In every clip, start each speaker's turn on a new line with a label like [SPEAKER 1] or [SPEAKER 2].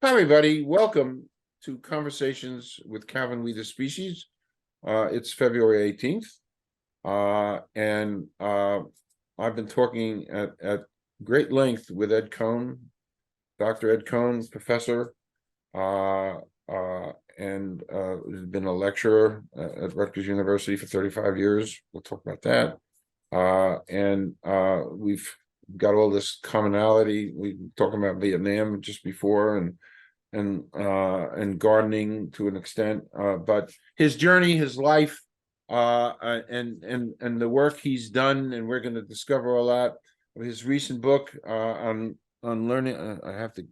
[SPEAKER 1] Hi, everybody. Welcome to Conversations with Calvin We the Species. It's February 18th, and I've been talking at great length with Ed Cohen, Dr. Ed Cohen, professor, uh, and has been a lecturer at Rutgers University for 35 years. We'll talk about that. And we've got all this commonality. We were talking about Vietnam just before, and gardening to an extent, but his journey, his life, and the work he's done, and we're going to discover a lot of his recent book on learning. I have to,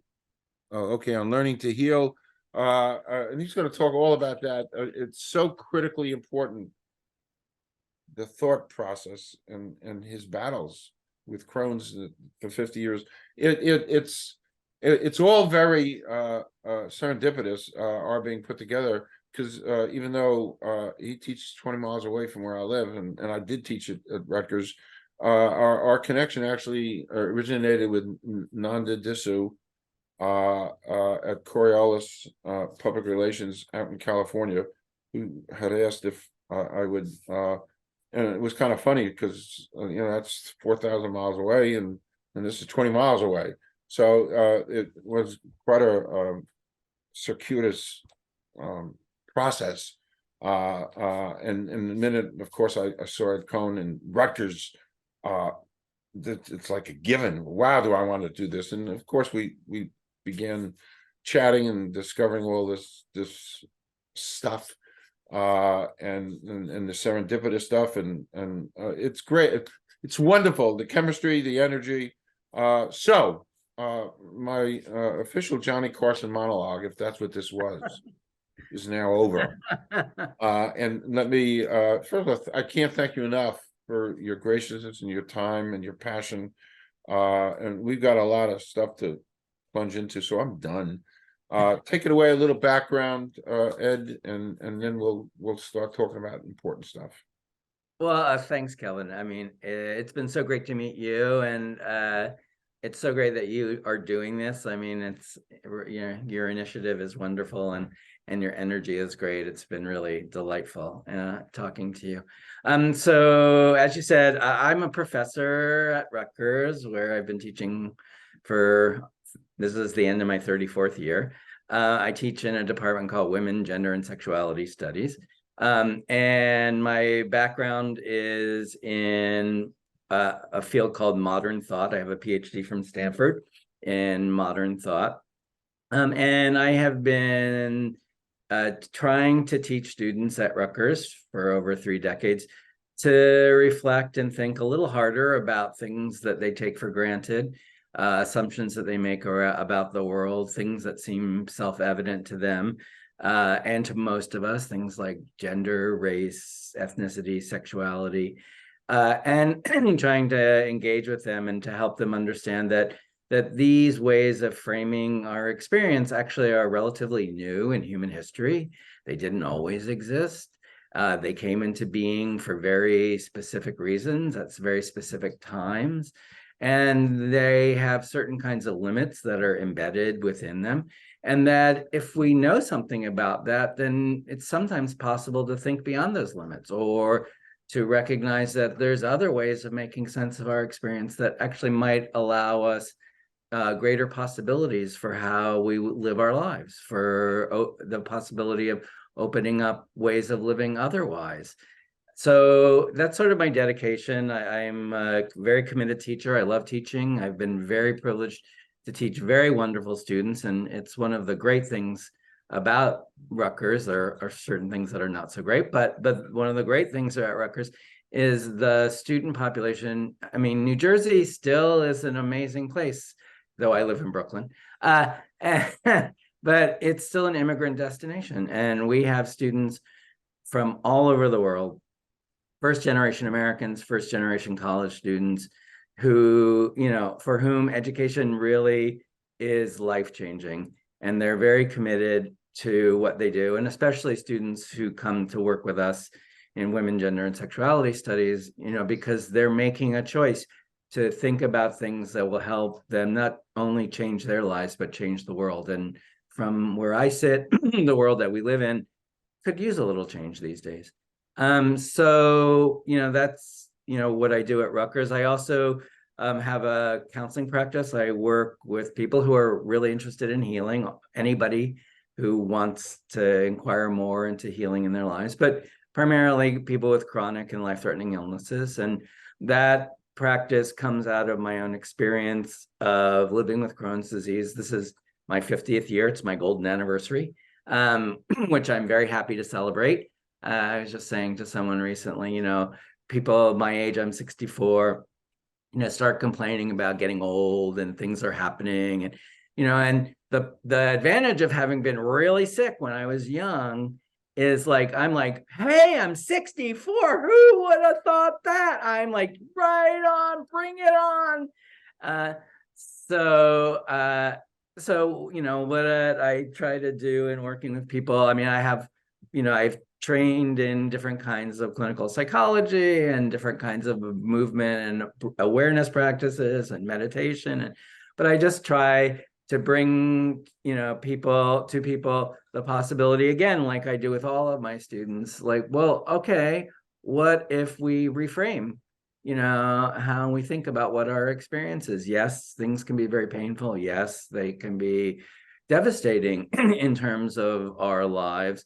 [SPEAKER 1] okay, on learning to heal, and he's going to talk all about that. It's so critically important, the thought process and his battles with Crohn's for 50 years. It's all very serendipitous, are being put together, because even though he teaches 20 miles away from where I live, and I did teach at Rutgers, our connection actually originated with Nanda Disu at Coriolis Public Relations out in California, who had asked if I would, and it was kind of funny because that's 4,000 miles away, and this is 20 miles away. So it was quite a circuitous process. And in the minute, of course, I saw Ed Cohen and Rutgers. It's like a given. Wow, do I want to do this? And of course, we began chatting and discovering all this stuff, and the serendipitous stuff, and it's great. It's wonderful. The chemistry, the energy. So my official Johnny Carson monologue, if that's what this was, is now over. And let me first of all, I can't thank you enough for your graciousness and your time and your passion. And we've got a lot of stuff to plunge into, so I'm done. Take it away, a little background, Ed, and then we'll start talking about important stuff.
[SPEAKER 2] Well, thanks, Kelvin. I mean, it's been so great to meet you, and it's so great that you are doing this. I mean, it's your initiative is wonderful, and your energy is great. It's been really delightful talking to you. So as you said, I'm a professor at Rutgers, where I've been teaching for, this is the end of my 34th year. I teach in a department called Women, Gender, and Sexuality Studies. And my background is in a field called modern thought. I have a PhD from Stanford in modern thought. And I have been trying to teach students at Rutgers for over 3 decades to reflect and think a little harder about things that they take for granted, assumptions that they make about the world, things that seem self-evident to them. And to most of us, things like gender, race, ethnicity, sexuality, and trying to engage with them and to help them understand that these ways of framing our experience actually are relatively new in human history. They didn't always exist. They came into being for very specific reasons at very specific times, and they have certain kinds of limits that are embedded within them. And that if we know something about that, then it's sometimes possible to think beyond those limits, or to recognize that there's other ways of making sense of our experience that actually might allow us greater possibilities for how we live our lives, for the possibility of opening up ways of living otherwise. So that's sort of my dedication. I'm a very committed teacher. I love teaching. I've been very privileged to teach very wonderful students, and it's one of the great things about Rutgers. There are certain things that are not so great, but one of the great things about Rutgers is the student population. I mean, New Jersey still is an amazing place, though I live in Brooklyn. But it's still an immigrant destination, and we have students from all over the world, first-generation Americans, first-generation college students, who, for whom education really is life-changing, and they're very committed to what they do, and especially students who come to work with us in women, gender, and sexuality studies, because they're making a choice to think about things that will help them not only change their lives, but change the world. And from where I sit, the world that we live in, could use a little change these days. So, that's, what I do at Rutgers. I also have a counseling practice. I work with people who are really interested in healing, anybody who wants to inquire more into healing in their lives, but primarily people with chronic and life-threatening illnesses. And that practice comes out of my own experience of living with Crohn's disease. This is my 50th year. It's my golden anniversary, which I'm very happy to celebrate. I was just saying to someone recently, people my age, I'm 64, start complaining about getting old and things are happening. And, and the advantage of having been really sick when I was young is I'm like, hey, I'm 64. Who would have thought that? I'm like, right on, bring it on. So what I try to do in working with people, I mean, I've trained in different kinds of clinical psychology and different kinds of movement and awareness practices and meditation. But I just try to bring, people the possibility, again, like I do with all of my students, well, okay, what if we reframe, how we think about what our experience is? Yes, things can be very painful. Yes, they can be devastating in terms of our lives,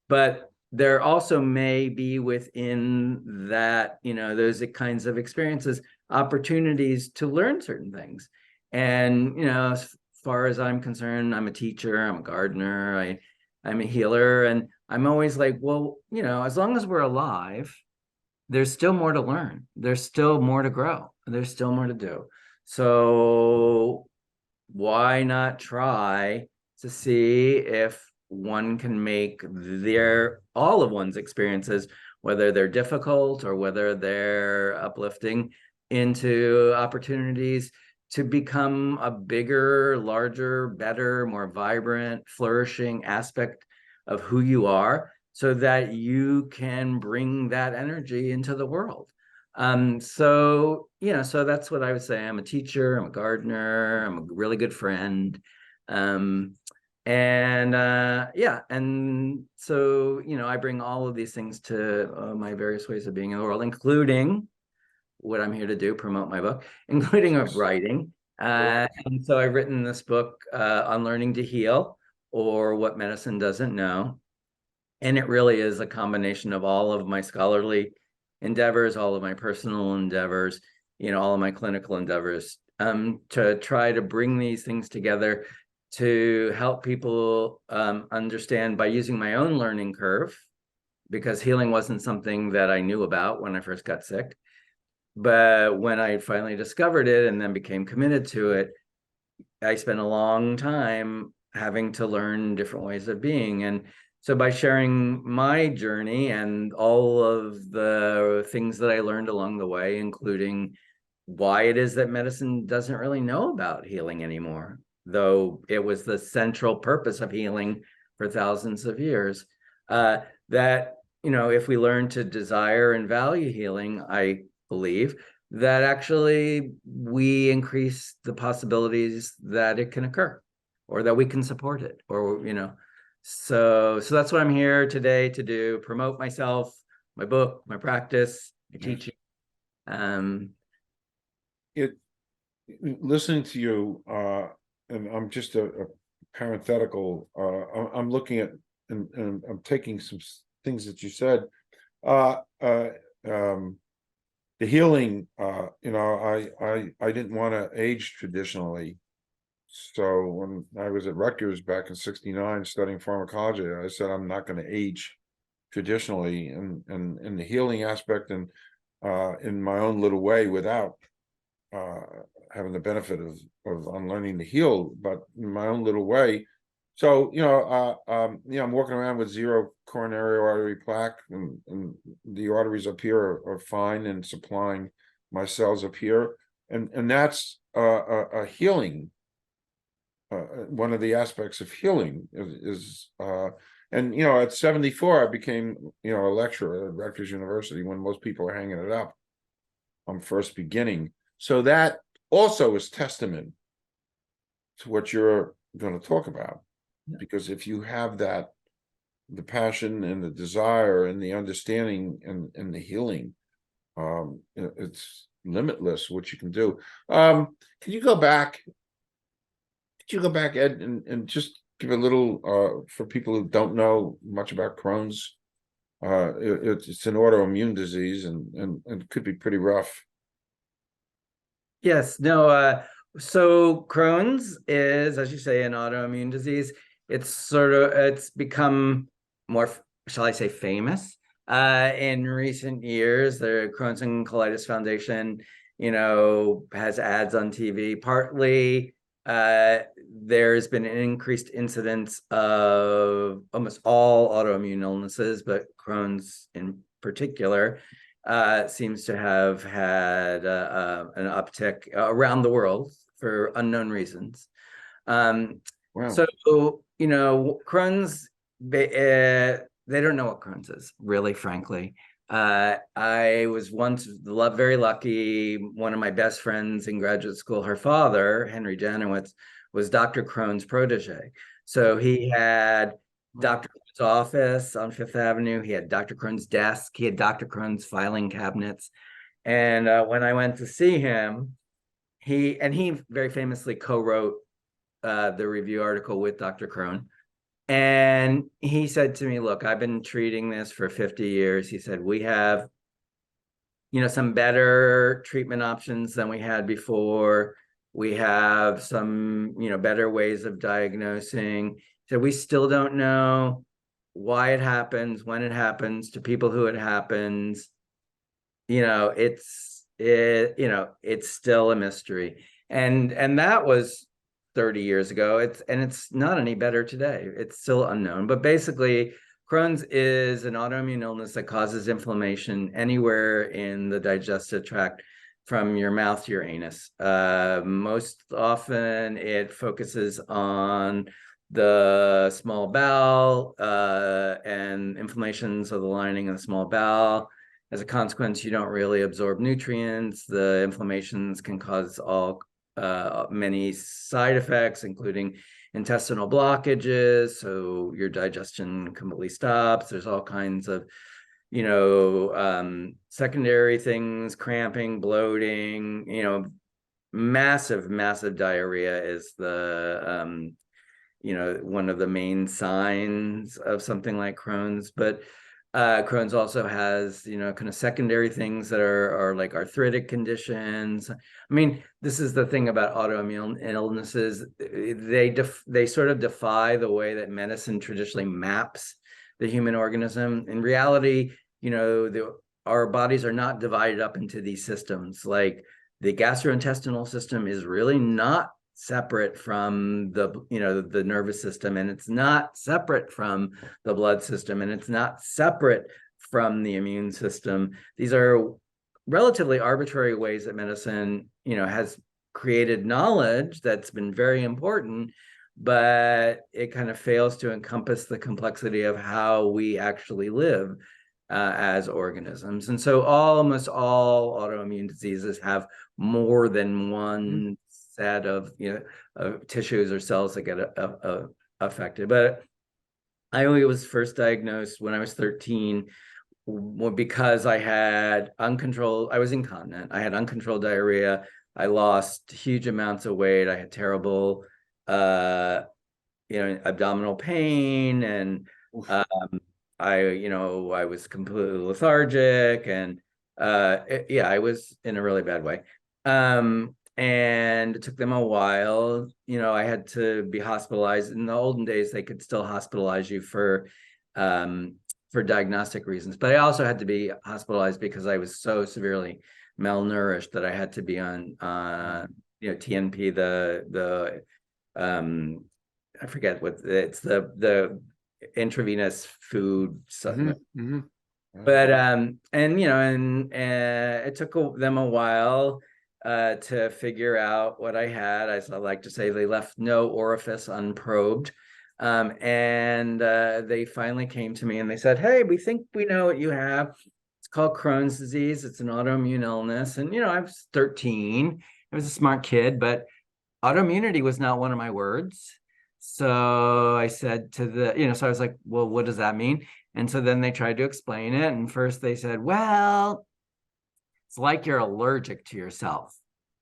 [SPEAKER 2] but there also may be within that, those kinds of experiences, opportunities to learn certain things. And, as far as I'm concerned, I'm a teacher, I'm a gardener, I'm a healer. And I'm always like, well, as long as we're alive, there's still more to learn. There's still more to grow. There's still more to do. So why not try to see if one can make all of one's experiences, whether they're difficult or whether they're uplifting, into opportunities to become a bigger, larger, better, more vibrant, flourishing aspect of who you are, so that you can bring that energy into the world. So that's what I would say. I'm a teacher, I'm a gardener, I'm a really good friend. And so, I bring all of these things to my various ways of being in the world, including what I'm here to do, promote my book, including of writing. And so I've written this book on learning to heal, or what medicine doesn't know. And it really is a combination of all of my scholarly endeavors, all of my personal endeavors, all of my clinical endeavors, to try to bring these things together to help people understand, by using my own learning curve, because healing wasn't something that I knew about when I first got sick. But when I finally discovered it and then became committed to it, I spent a long time having to learn different ways of being. And so by sharing my journey and all of the things that I learned along the way, including why it is that medicine doesn't really know about healing anymore, though it was the central purpose of healing for thousands of years, that, if we learn to desire and value healing, I believe that actually we increase the possibilities that it can occur, or that we can support it, or, so that's what I'm here today to do: promote myself, my book, my practice, my teaching.
[SPEAKER 1] Listening to you, and I'm just a parenthetical, I'm looking at, and I'm taking some things that you said. The healing, I didn't want to age traditionally. So when I was at Rutgers back in '69 studying pharmacology, I said I'm not going to age traditionally, and in the healing aspect, and in my own little way, without having the benefit of unlearning to heal, but in my own little way. So, I'm walking around with zero coronary artery plaque, and the arteries up here are fine and supplying my cells up here. And that's a healing. One of the aspects of healing is and, at 74, I became, a lecturer at Rutgers University when most people are hanging it up. I'm first beginning. So that also is testament to what you're going to talk about. Because if you have that, the passion and the desire and the understanding and the healing, it's limitless what you can do. Can you go back? Could you go back, Ed, and just give a little for people who don't know much about Crohn's? It's an autoimmune disease and it could be pretty rough.
[SPEAKER 2] Yes, no, so Crohn's is, as you say, an autoimmune disease. It's become more, shall I say, famous in recent years. The Crohn's and Colitis Foundation, has ads on TV. Partly, there's been an increased incidence of almost all autoimmune illnesses, but Crohn's in particular seems to have had an uptick around the world for unknown reasons.
[SPEAKER 1] Wow.
[SPEAKER 2] So, Crohn's, they don't know what Crohn's is, really, frankly. I was once very lucky. One of my best friends in graduate school, her father, Henry Janowitz, was Dr. Crohn's protege. So he had Dr. Crohn's office on Fifth Avenue. He had Dr. Crohn's desk. He had Dr. Crohn's filing cabinets. And when I went to see him, he very famously co-wrote the review article with Dr. Crohn. And he said to me, look, I've been treating this for 50 years. He said, we have, some better treatment options than we had before. We have some, better ways of diagnosing. So we still don't know why it happens, when it happens, to people who it happens. It's still a mystery. And that was 30 years ago. It's not any better today. It's still unknown. But basically, Crohn's is an autoimmune illness that causes inflammation anywhere in the digestive tract, from your mouth to your anus. Most often, it focuses on the small bowel and inflammations of the lining of the small bowel. As a consequence, you don't really absorb nutrients. The inflammations can cause many side effects, including intestinal blockages. So your digestion completely stops. There's all kinds of, secondary things, cramping, bloating, massive diarrhea is the, one of the main signs of something like Crohn's. But Crohn's also has, kind of secondary things that are like arthritic conditions. I mean, this is the thing about autoimmune illnesses. They sort of defy the way that medicine traditionally maps the human organism. In reality, our bodies are not divided up into these systems. Like the gastrointestinal system is really not separate from the nervous system, and it's not separate from the blood system, and it's not separate from the immune system. These are relatively arbitrary ways that medicine has created knowledge that's been very important, but it kind of fails to encompass the complexity of how we actually live as organisms. And so almost all autoimmune diseases have more than one set of tissues or cells that get affected. But I was first diagnosed when I was 13 because I was incontinent. I had uncontrolled diarrhea. I lost huge amounts of weight. I had terrible abdominal pain, and I was completely lethargic, and I was in a really bad way. And it took them a while. I had to be hospitalized. In the olden days, they could still hospitalize you for diagnostic reasons. But I also had to be hospitalized because I was so severely malnourished that I had to be on TNP, the I forget what it's, the intravenous food supplement. But it took them a while to figure out what I had. As I like to say, they left no orifice unprobed. And they finally came to me and they said, hey, we think we know what you have. It's called Crohn's disease. It's an autoimmune illness. And, I was 13. I was a smart kid, but autoimmunity was not one of my words. So I said to the, so I was like, well, what does that mean? And so then they tried to explain it. And first they said, well, it's like you're allergic to yourself.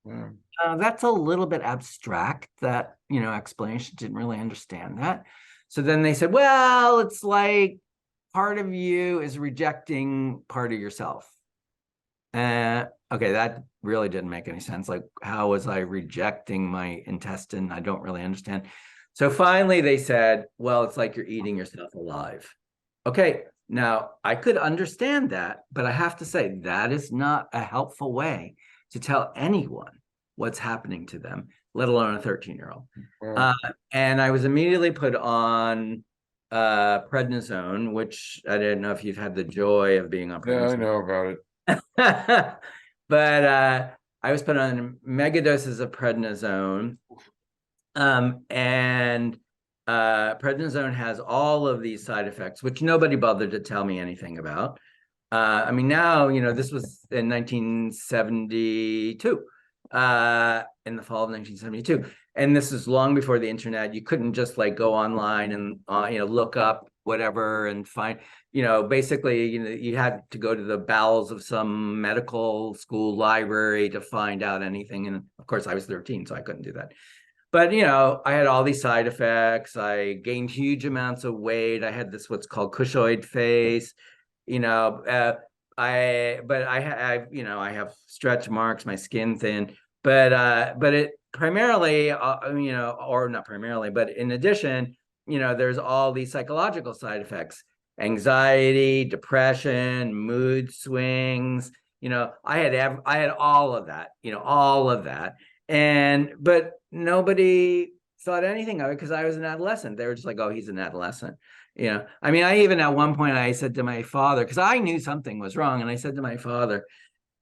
[SPEAKER 1] Yeah.
[SPEAKER 2] That's a little bit abstract, that, explanation. Didn't really understand that. So then they said, well, it's like part of you is rejecting part of yourself. Okay, that really didn't make any sense. Like, how was I rejecting my intestine? I don't really understand. So finally they said, well, it's like you're eating yourself alive. Okay, now I could understand that, but I have to say that is not a helpful way to tell anyone what's happening to them, let alone a 13-year-old.
[SPEAKER 1] Wow.
[SPEAKER 2] And I was immediately put on prednisone, which I didn't know if you've had the joy of being on
[SPEAKER 1] Yeah, I
[SPEAKER 2] prednisone.
[SPEAKER 1] know about it.
[SPEAKER 2] But I was put on mega doses of prednisone. And prednisone has all of these side effects, which nobody bothered to tell me anything about. I mean, now, this was in 1972, in the fall of 1972. And this is long before the internet. You couldn't just like go online and, look up whatever and find, basically, you had to go to the bowels of some medical school library to find out anything. And of course, I was 13, so I couldn't do that. But, I had all these side effects. I gained huge amounts of weight. I had this, what's called cushoid face, I have stretch marks, my skin thin, but it primarily, or not primarily, but in addition, there's all these psychological side effects: anxiety, depression, mood swings. I had all of that, all of that. But nobody thought anything of it because I was an adolescent. They were just like, oh, he's an adolescent. I mean, I even at one point I said to my father, because I knew something was wrong, and I said to my father,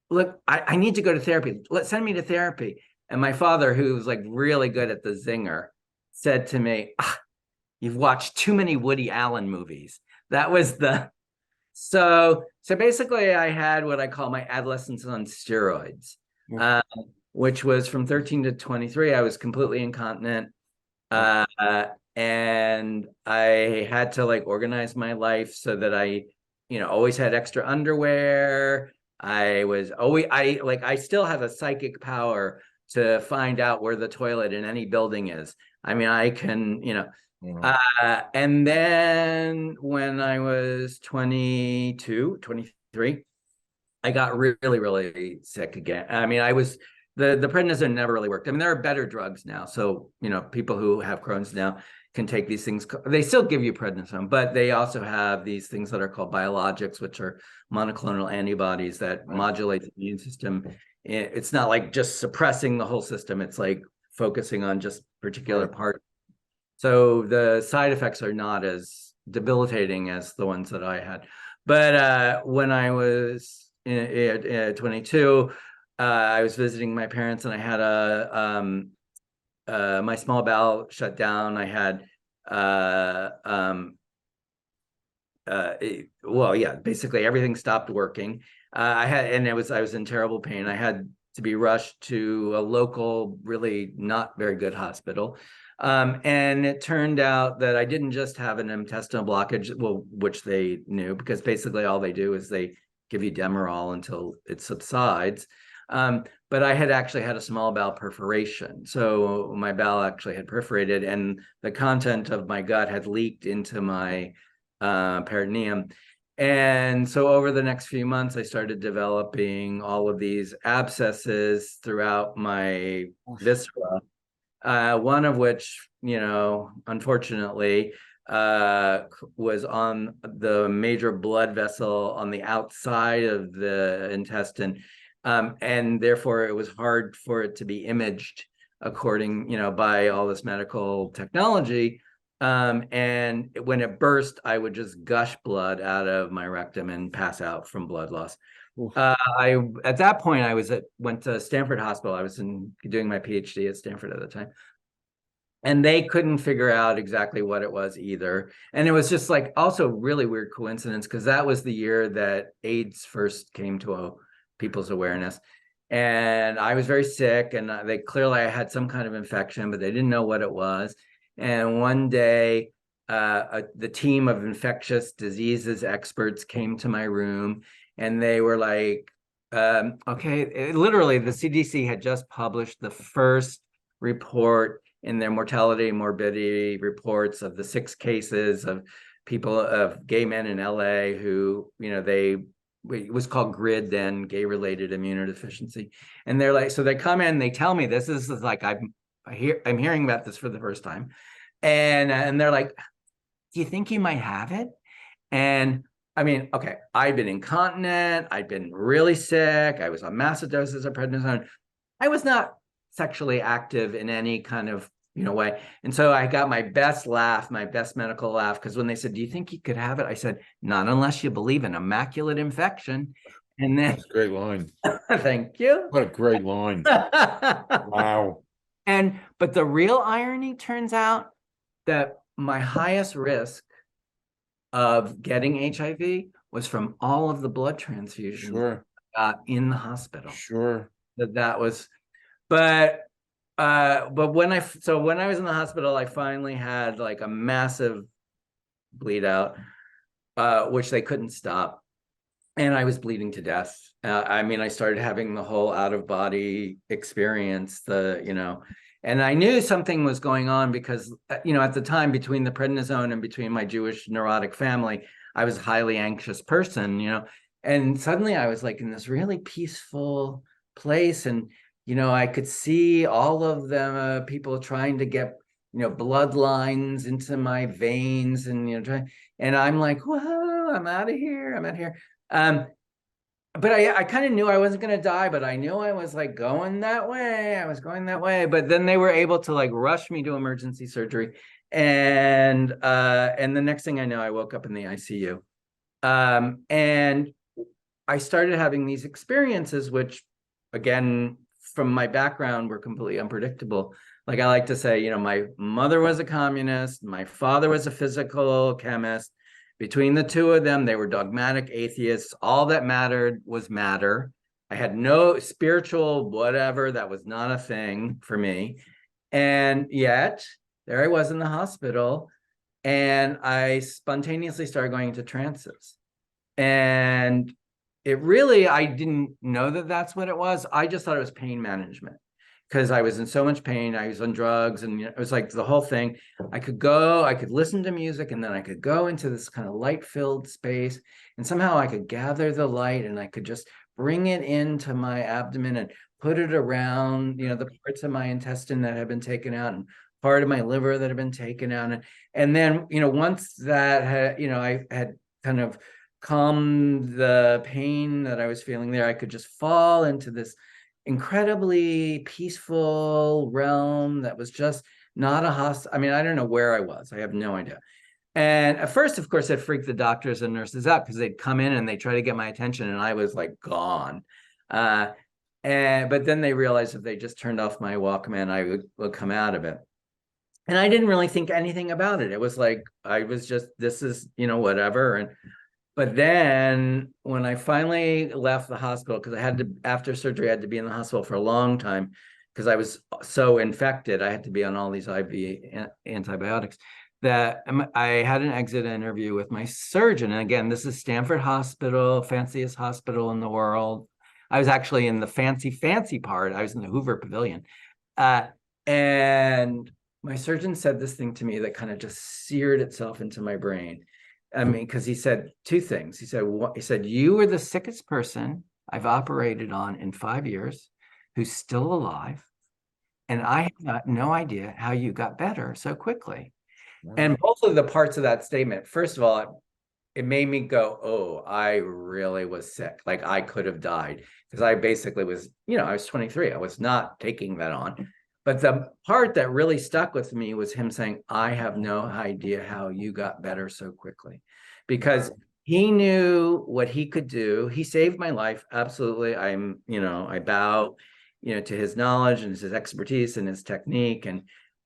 [SPEAKER 2] look, I need to go to therapy. Send me to therapy. And my father, who was like really good at the zinger, said to me, you've watched too many Woody Allen movies. That was so basically I had what I call my adolescence on steroids, which was from 13 to 23. I was completely incontinent. And I had to like organize my life so that I, always had extra underwear. I still have a psychic power to find out where the toilet in any building is. I mean, I can, and then when I was 22, 23, I got really, really sick again. I mean, the prednisone never really worked. I mean, there are better drugs now. So, people who have Crohn's now can take these things. They still give you prednisone, but they also have these things that are called biologics, which are monoclonal antibodies that modulate the immune system. It's not like just suppressing the whole system. It's like focusing on just particular parts. So the side effects are not as debilitating as the ones that I had. But when I was 22, I was visiting my parents, and I had my small bowel shut down. I had basically everything stopped working. I was in terrible pain. I had to be rushed to a local, really not very good hospital. And it turned out that I didn't just have an intestinal blockage, which they knew, because basically all they do is they give you Demerol until it subsides. But I had actually had a small bowel perforation. So my bowel actually had perforated, and the content of my gut had leaked into my peritoneum. And so over the next few months, I started developing all of these abscesses throughout my viscera. One of which, unfortunately, was on the major blood vessel on the outside of the intestine. And therefore it was hard for it to be imaged according, by all this medical technology. And when it burst, I would just gush blood out of my rectum and pass out from blood loss. At that point, went to Stanford Hospital. I was doing my PhD at Stanford at the time. And they couldn't figure out exactly what it was either. And it was just like also really weird coincidence, because that was the year that AIDS first came to people's awareness. And I was very sick, and I had some kind of infection, but they didn't know what it was. And one day the team of infectious diseases experts came to my room, and they were like, okay, literally the CDC had just published the first report in their mortality and morbidity reports of the 6 cases of people, of gay men in LA who, it was called GRID then, gay-related immunodeficiency. And they're like, so they come in, they tell me this is like, I'm hearing about this for the first time. And they're like, do you think you might have it? And I mean, okay, I'd been incontinent, I'd been really sick, I was on massive doses of prednisone. I was not sexually active in any kind of way. And so I got my best laugh, my best medical laugh, because when they said, do you think you could have it? I said, not unless you believe in immaculate infection. And then
[SPEAKER 1] That's a great line.
[SPEAKER 2] thank you.
[SPEAKER 1] What a great line. Wow.
[SPEAKER 2] But the real irony turns out that my highest risk of getting HIV was from all of the blood transfusions in the hospital.
[SPEAKER 1] Sure.
[SPEAKER 2] That was, but when I was in the hospital, I finally had like a massive bleed out, which they couldn't stop. And I was bleeding to death. I mean, I started having the whole out of body experience, and I knew something was going on because, at the time, between the prednisone and between my Jewish neurotic family, I was a highly anxious person, and suddenly I was like in this really peaceful place. And, I could see all of them, people trying to get, bloodlines into my veins and, and I'm like, whoa, I'm out of here. I'm out of here. But I kind of knew I wasn't going to die, but I knew I was like going that way. I was going that way. But then they were able to like rush me to emergency surgery. And the next thing I know, I woke up in the ICU. And I started having these experiences, which again, from my background, were completely unpredictable. Like I like to say, my mother was a communist, my father was a physical chemist. Between the two of them, they were dogmatic atheists. All that mattered was matter. I had no spiritual whatever. That was not a thing for me. And yet, there I was in the hospital, and I spontaneously started going into trances. And I didn't know that that's what it was. I just thought it was pain management because I was in so much pain. I was on drugs, and it was like the whole thing. I could listen to music, and then I could go into this kind of light-filled space, and somehow I could gather the light, and I could just bring it into my abdomen and put it around, the parts of my intestine that had been taken out and part of my liver that had been taken out. And then, once that had, I had kind of calmed the pain that I was feeling there, I could just fall into this incredibly peaceful realm that was just not a hospital. I mean, I don't know where I was. I have no idea. And at first, of course, it freaked the doctors and nurses out because they'd come in and they try to get my attention, and I was like gone. But then they realized if they just turned off my Walkman, I would come out of it. And I didn't really think anything about it. It was like, I was just, this is, whatever. But then when I finally left the hospital, because I had to, after surgery, I had to be in the hospital for a long time because I was so infected. I had to be on all these IV antibiotics, that I had an exit interview with my surgeon. And again, this is Stanford Hospital, fanciest hospital in the world. I was actually in the fancy part. I was in the Hoover Pavilion. And my surgeon said this thing to me that kind of just seared itself into my brain. I mean, because he said 2 things. He said, you were the sickest person I've operated on in 5 years who's still alive. And I have no idea how you got better so quickly. Wow. And both of the parts of that statement, first of all, it made me go, oh, I really was sick. Like I could have died because I basically was, I was 23. I was not taking that on. But the part that really stuck with me was him saying, I have no idea how you got better so quickly, because he knew what he could do. He saved my life. Absolutely. I bow, to his knowledge and his expertise and his technique.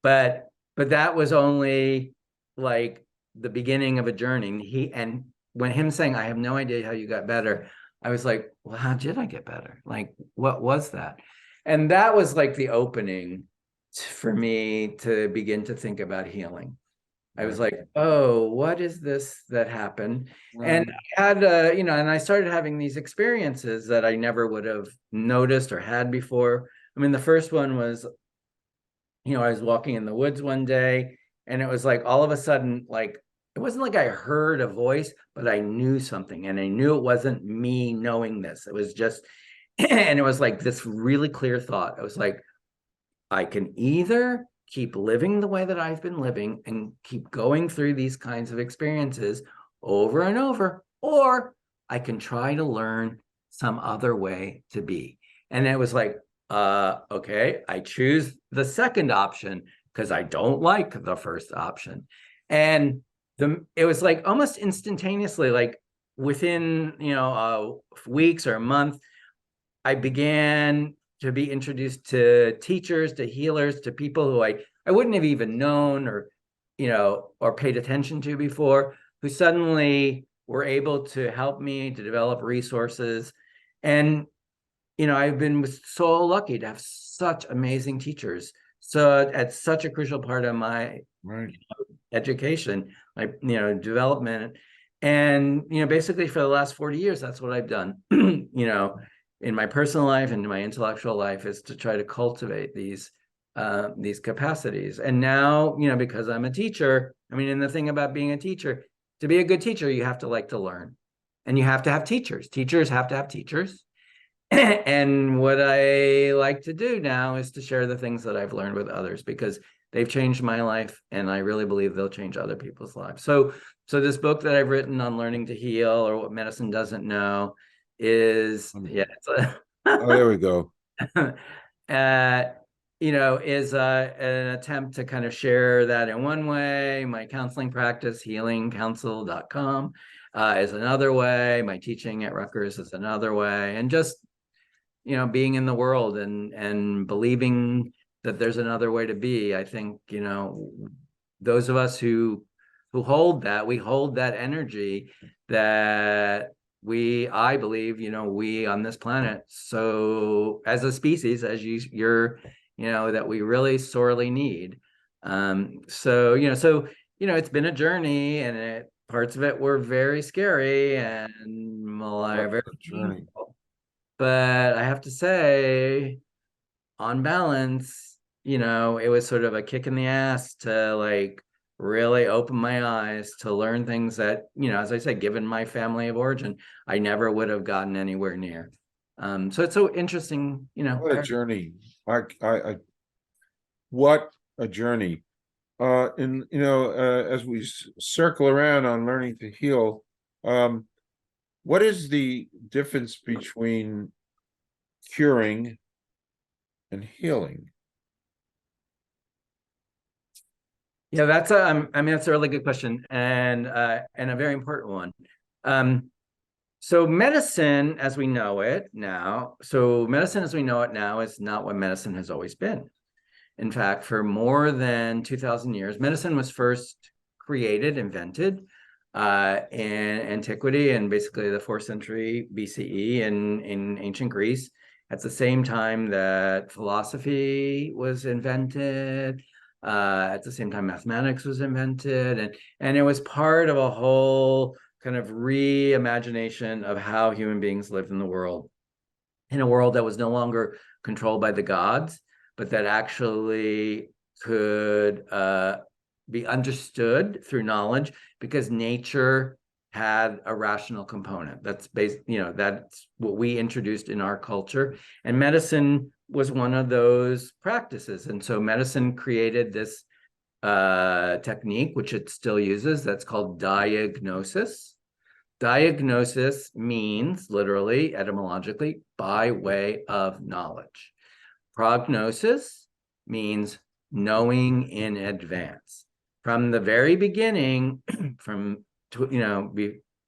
[SPEAKER 2] But that was only like the beginning of a journey. And when him saying, I have no idea how you got better, I was like, well, how did I get better? Like, what was that? And that was like the opening for me to begin to think about healing. I was
[SPEAKER 1] Right.
[SPEAKER 2] like, oh, what is this that happened? And
[SPEAKER 1] Right.
[SPEAKER 2] I had, and I started having these experiences that I never would have noticed or had before. I mean, the first one was, I was walking in the woods one day, and it was like all of a sudden, like, it wasn't like I heard a voice, but I knew something, and I knew it wasn't me knowing this. It was just, and it was like this really clear thought. I was like, I can either keep living the way that I've been living and keep going through these kinds of experiences over and over, or I can try to learn some other way to be. And it was like, okay, I choose the second option because I don't like the first option. And it was like almost instantaneously, like within, weeks or a month, I began to be introduced to teachers, to healers, to people who I wouldn't have even known or paid attention to before, who suddenly were able to help me to develop resources. And, I've been so lucky to have such amazing teachers. So at such a crucial part of my
[SPEAKER 1] Right.
[SPEAKER 2] education, development. And, basically for the last 40 years, that's what I've done, in my personal life and in my intellectual life, is to try to cultivate these capacities. And now, because I'm a teacher, I mean, and the thing about being a teacher, to be a good teacher, you have to like to learn, and you have to have teachers. Teachers have to have teachers. And what I like to do now is to share the things that I've learned with others, because they've changed my life, and I really believe they'll change other people's lives. So this book that I've written on learning to heal, or what medicine doesn't know, is it's
[SPEAKER 1] Oh, there we go.
[SPEAKER 2] is an attempt to kind of share that in one way. My counseling practice, healingcounsel.com, is another way. My teaching at Rutgers is another way. And just being in the world and believing that there's another way to be. I think, those of us who hold that, we hold that energy that I believe, we on this planet, so as a species, as you're, that we really sorely need. It's been a journey, and parts of it were very scary and very
[SPEAKER 1] Journey.
[SPEAKER 2] painful. But I have to say, on balance, it was sort of a kick in the ass to like really open my eyes to learn things that, as I said, given my family of origin, I never would have gotten anywhere near. So it's so interesting,
[SPEAKER 1] What a journey. I what a journey. And as we circle around on learning to heal, what is the difference between curing and healing?
[SPEAKER 2] Yeah, that's that's a really good question, and a very important one. So medicine as we know it now, is not what medicine has always been. In fact, for more than 2,000 years, medicine was first invented in antiquity, and basically the 4th century BCE in ancient Greece, at the same time that philosophy was invented, at the same time mathematics was invented, and it was part of a whole kind of reimagination of how human beings lived in the world, in a world that was no longer controlled by the gods, but that actually could be understood through knowledge, because nature had a rational component. That's that's what we introduced in our culture, and medicine was one of those practices. And so medicine created this technique, which it still uses, that's called diagnosis. Diagnosis means, literally, etymologically, by way of knowledge. Prognosis means knowing in advance. From the very beginning,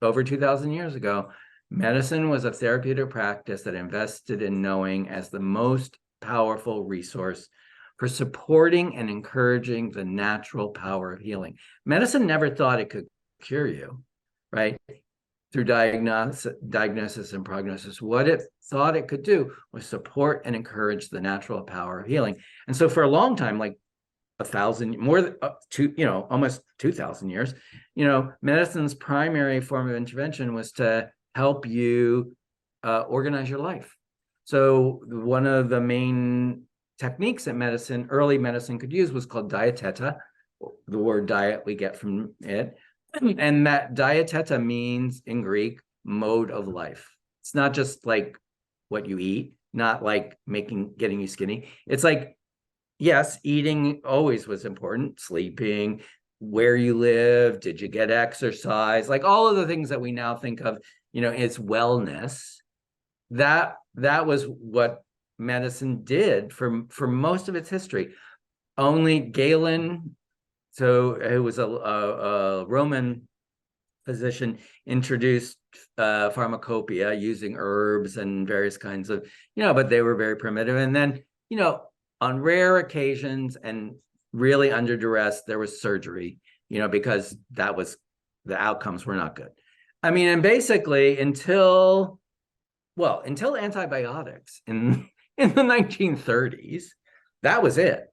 [SPEAKER 2] over 2,000 years ago, medicine was a therapeutic practice that invested in knowing as the most powerful resource for supporting and encouraging the natural power of healing. Medicine never thought it could cure you, right? Through diagnosis and prognosis. What it thought it could do was support and encourage the natural power of healing. And so for a long time, like 1,000, more than almost 2,000 years, medicine's primary form of intervention was to help you organize your life. So one of the main techniques that early medicine could use was called dieteta. The word diet we get from it. And that dieteta means in Greek, mode of life. It's not just like what you eat, not like getting you skinny. It's like, yes, eating always was important, sleeping, where you live, did you get exercise, like all of the things that we now think of, as wellness. That was what medicine did for most of its history. Only Galen, so it was a Roman physician, introduced pharmacopoeia using herbs and various kinds of, but they were very primitive. And then, on rare occasions and really under duress, there was surgery, because the outcomes were not good. I mean, and basically until antibiotics in the 1930s, that was it.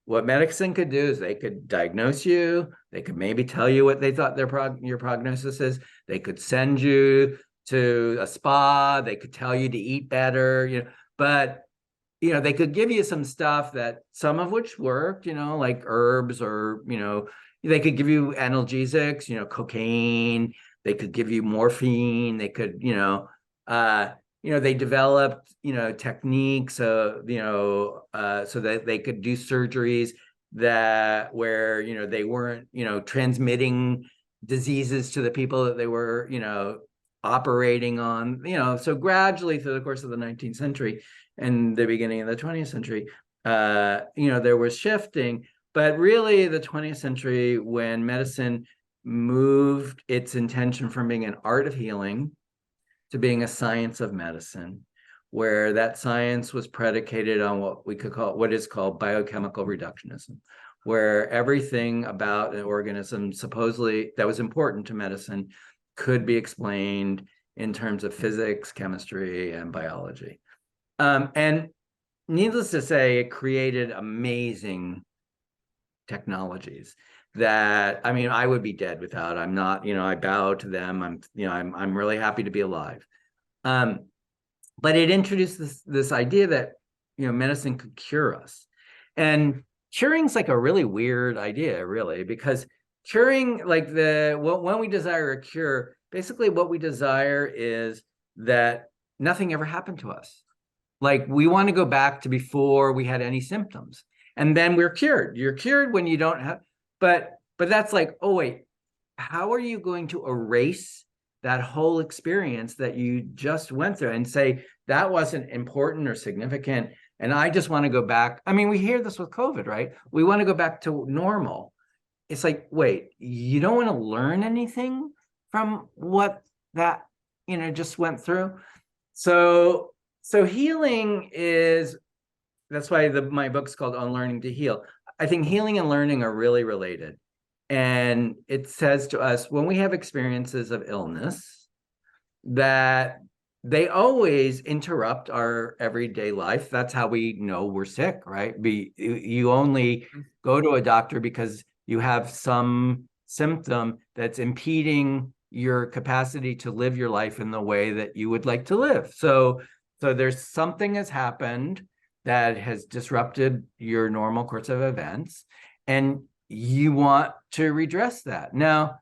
[SPEAKER 2] What medicine could do is they could diagnose you. They could maybe tell you what they thought your prognosis is. They could send you to a spa. They could tell you to eat better, but, they could give you some stuff that some of which worked, like herbs, or, they could give you analgesics, cocaine. They could give you morphine. They could, they developed, techniques, so that they could do surgeries where they weren't, transmitting diseases to the people that they were, operating on, so gradually through the course of the 19th century and the beginning of the 20th century, there was shifting. But really the 20th century, when medicine moved its intention from being an art of healing to being a science of medicine, where that science was predicated on what is called biochemical reductionism, where everything about an organism supposedly that was important to medicine could be explained in terms of physics, chemistry, and biology. And needless to say, it created amazing technologies that, I mean, I would be dead without. I'm not, I bow to them. I'm really happy to be alive. But it introduced this idea that, medicine could cure us. And curing's like a really weird idea, really, because curing, like when we desire a cure, basically what we desire is that nothing ever happened to us. Like we want to go back to before we had any symptoms, and then we're cured. You're cured when you don't have, but that's like, oh wait, how are you going to erase that whole experience that you just went through and say that wasn't important or significant, and I just want to go back? I mean, we hear this with COVID, right? We want to go back to normal. It's like, wait, you don't want to learn anything from what that, just went through? So healing is, that's why my book's called Unlearning to Heal. I think healing and learning are really related. And it says to us, when we have experiences of illness, that they always interrupt our everyday life. That's how we know we're sick, right? You only go to a doctor because you have some symptom that's impeding your capacity to live your life in the way that you would like to live. So there's something has happened that has disrupted your normal course of events, and you want to redress that. Now,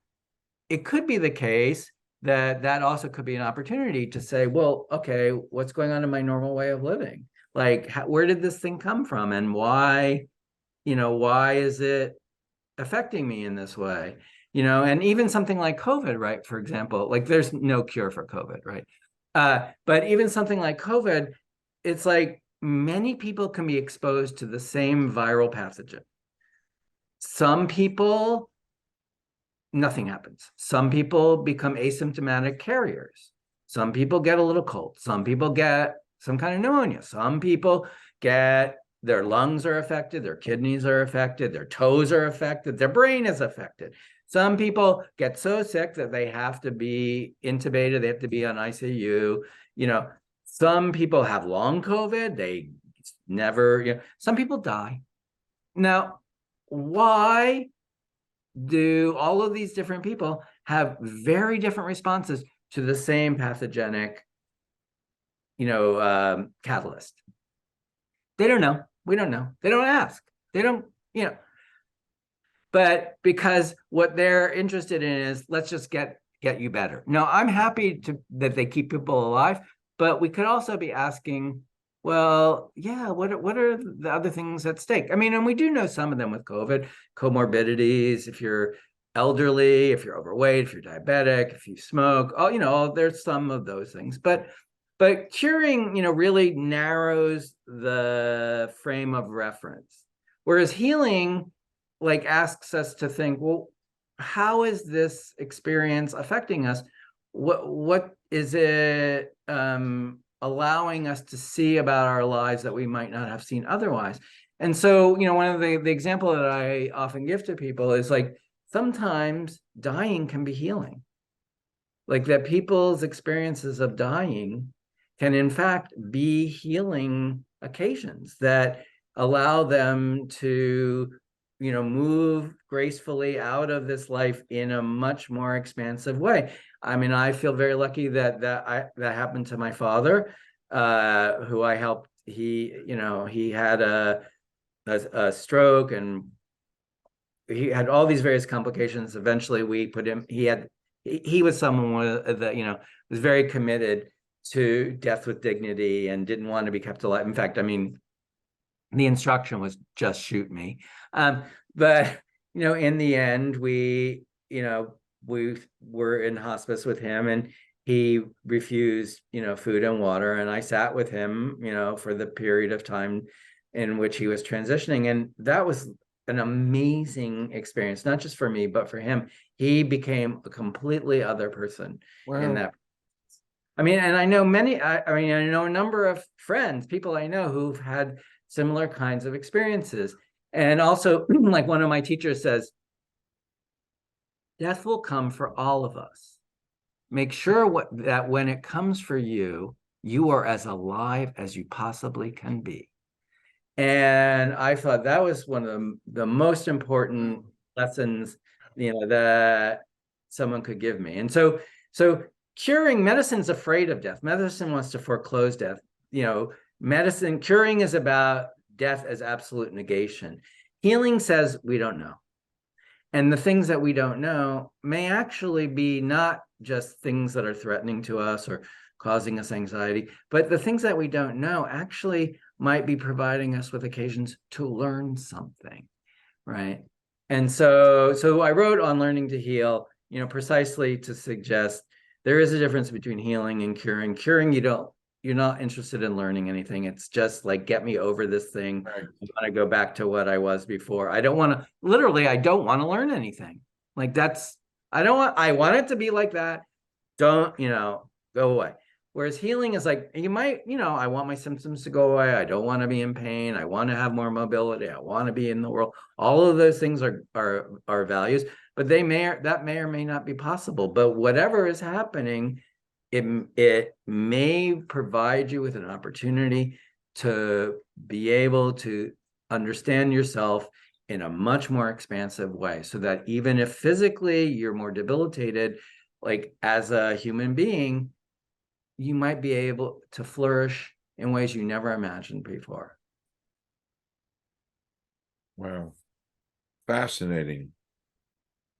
[SPEAKER 2] it could be the case that also could be an opportunity to say, well, okay, what's going on in my normal way of living? Like, where did this thing come from, and why is it affecting me in this way? And even something like COVID, right? For example, like there's no cure for COVID, right? But even something like COVID, it's like many people can be exposed to the same viral pathogen. Some people, nothing happens. Some people become asymptomatic carriers. Some people get a little cold. Some people get some kind of pneumonia. Some people get, their lungs are affected, their kidneys are affected, their toes are affected, their brain is affected. Some people get so sick that they have to be intubated, they have to be on ICU. Some people have long COVID, they never, some people die. Now, why do all of these different people have very different responses to the same pathogenic, catalyst? They don't know. We don't know. They don't ask. They don't, but because what they're interested in is, let's just get you better. No, I'm happy that they keep people alive, but we could also be asking, well, yeah, what are the other things at stake? I mean, and we do know some of them with COVID, comorbidities, if you're elderly, if you're overweight, if you're diabetic, if you smoke, there's some of those things. But curing, really narrows the frame of reference. Whereas healing, like, asks us to think, well, how is this experience affecting us? What is it allowing us to see about our lives that we might not have seen otherwise? And so, one of the example that I often give to people is, like, sometimes dying can be healing. Like, that people's experiences of dying can in fact be healing occasions that allow them to move gracefully out of this life in a much more expansive way. I mean, I feel very lucky that happened to my father, who I helped. He had a stroke, and he had all these various complications. Eventually we put him, he was someone that was very committed to death with dignity and didn't want to be kept alive. In fact, I mean, the instruction was just shoot me. But in the end, we were in hospice with him, and he refused food and water, and I sat with him for the period of time in which he was transitioning, and that was an amazing experience, not just for me but for him. He became a completely other person.
[SPEAKER 1] Wow.
[SPEAKER 2] In that, I mean, and I know I know a number of friends, people I know, who've had similar kinds of experiences. And also, like, one of my teachers says, death will come for all of us. Make sure that when it comes for you, you are as alive as you possibly can be. And I thought that was one of the most important lessons, that someone could give me. And so medicine's afraid of death. Medicine wants to foreclose death. Curing is about death as absolute negation. Healing says we don't know. And the things that we don't know may actually be not just things that are threatening to us or causing us anxiety, but the things that we don't know actually might be providing us with occasions to learn something, right? And so I wrote on learning to heal, precisely to suggest there is a difference between healing and curing. Curing, you're not interested in learning anything. It's just like, get me over this thing. Right. I want to go back to what I was before. I don't want to learn anything. Like, I want it to be like that. Don't, go away. Whereas healing is like, you might, I want my symptoms to go away. I don't want to be in pain. I want to have more mobility. I want to be in the world. All of those things are values, but that may or may not be possible. But whatever is happening, it may provide you with an opportunity to be able to understand yourself in a much more expansive way, so that even if physically you're more debilitated, like, as a human being, you might be able to flourish in ways you never imagined before.
[SPEAKER 1] Wow. Fascinating.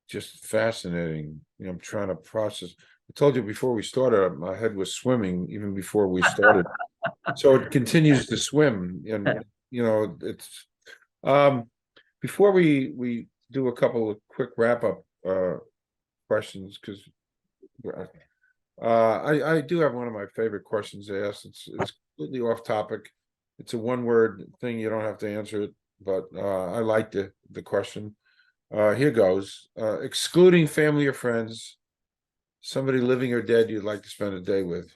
[SPEAKER 1] Just fascinating. I'm trying to process. I told you before we started, my head was swimming even before we started. So it continues to swim. And, it's, before we do a couple of quick wrap-up questions, because I do have one of my favorite questions to ask. It's completely off topic. It's a one-word thing. You don't have to answer it, but I like the question. Here goes. Excluding family or friends, somebody living or dead you'd like to spend a day with.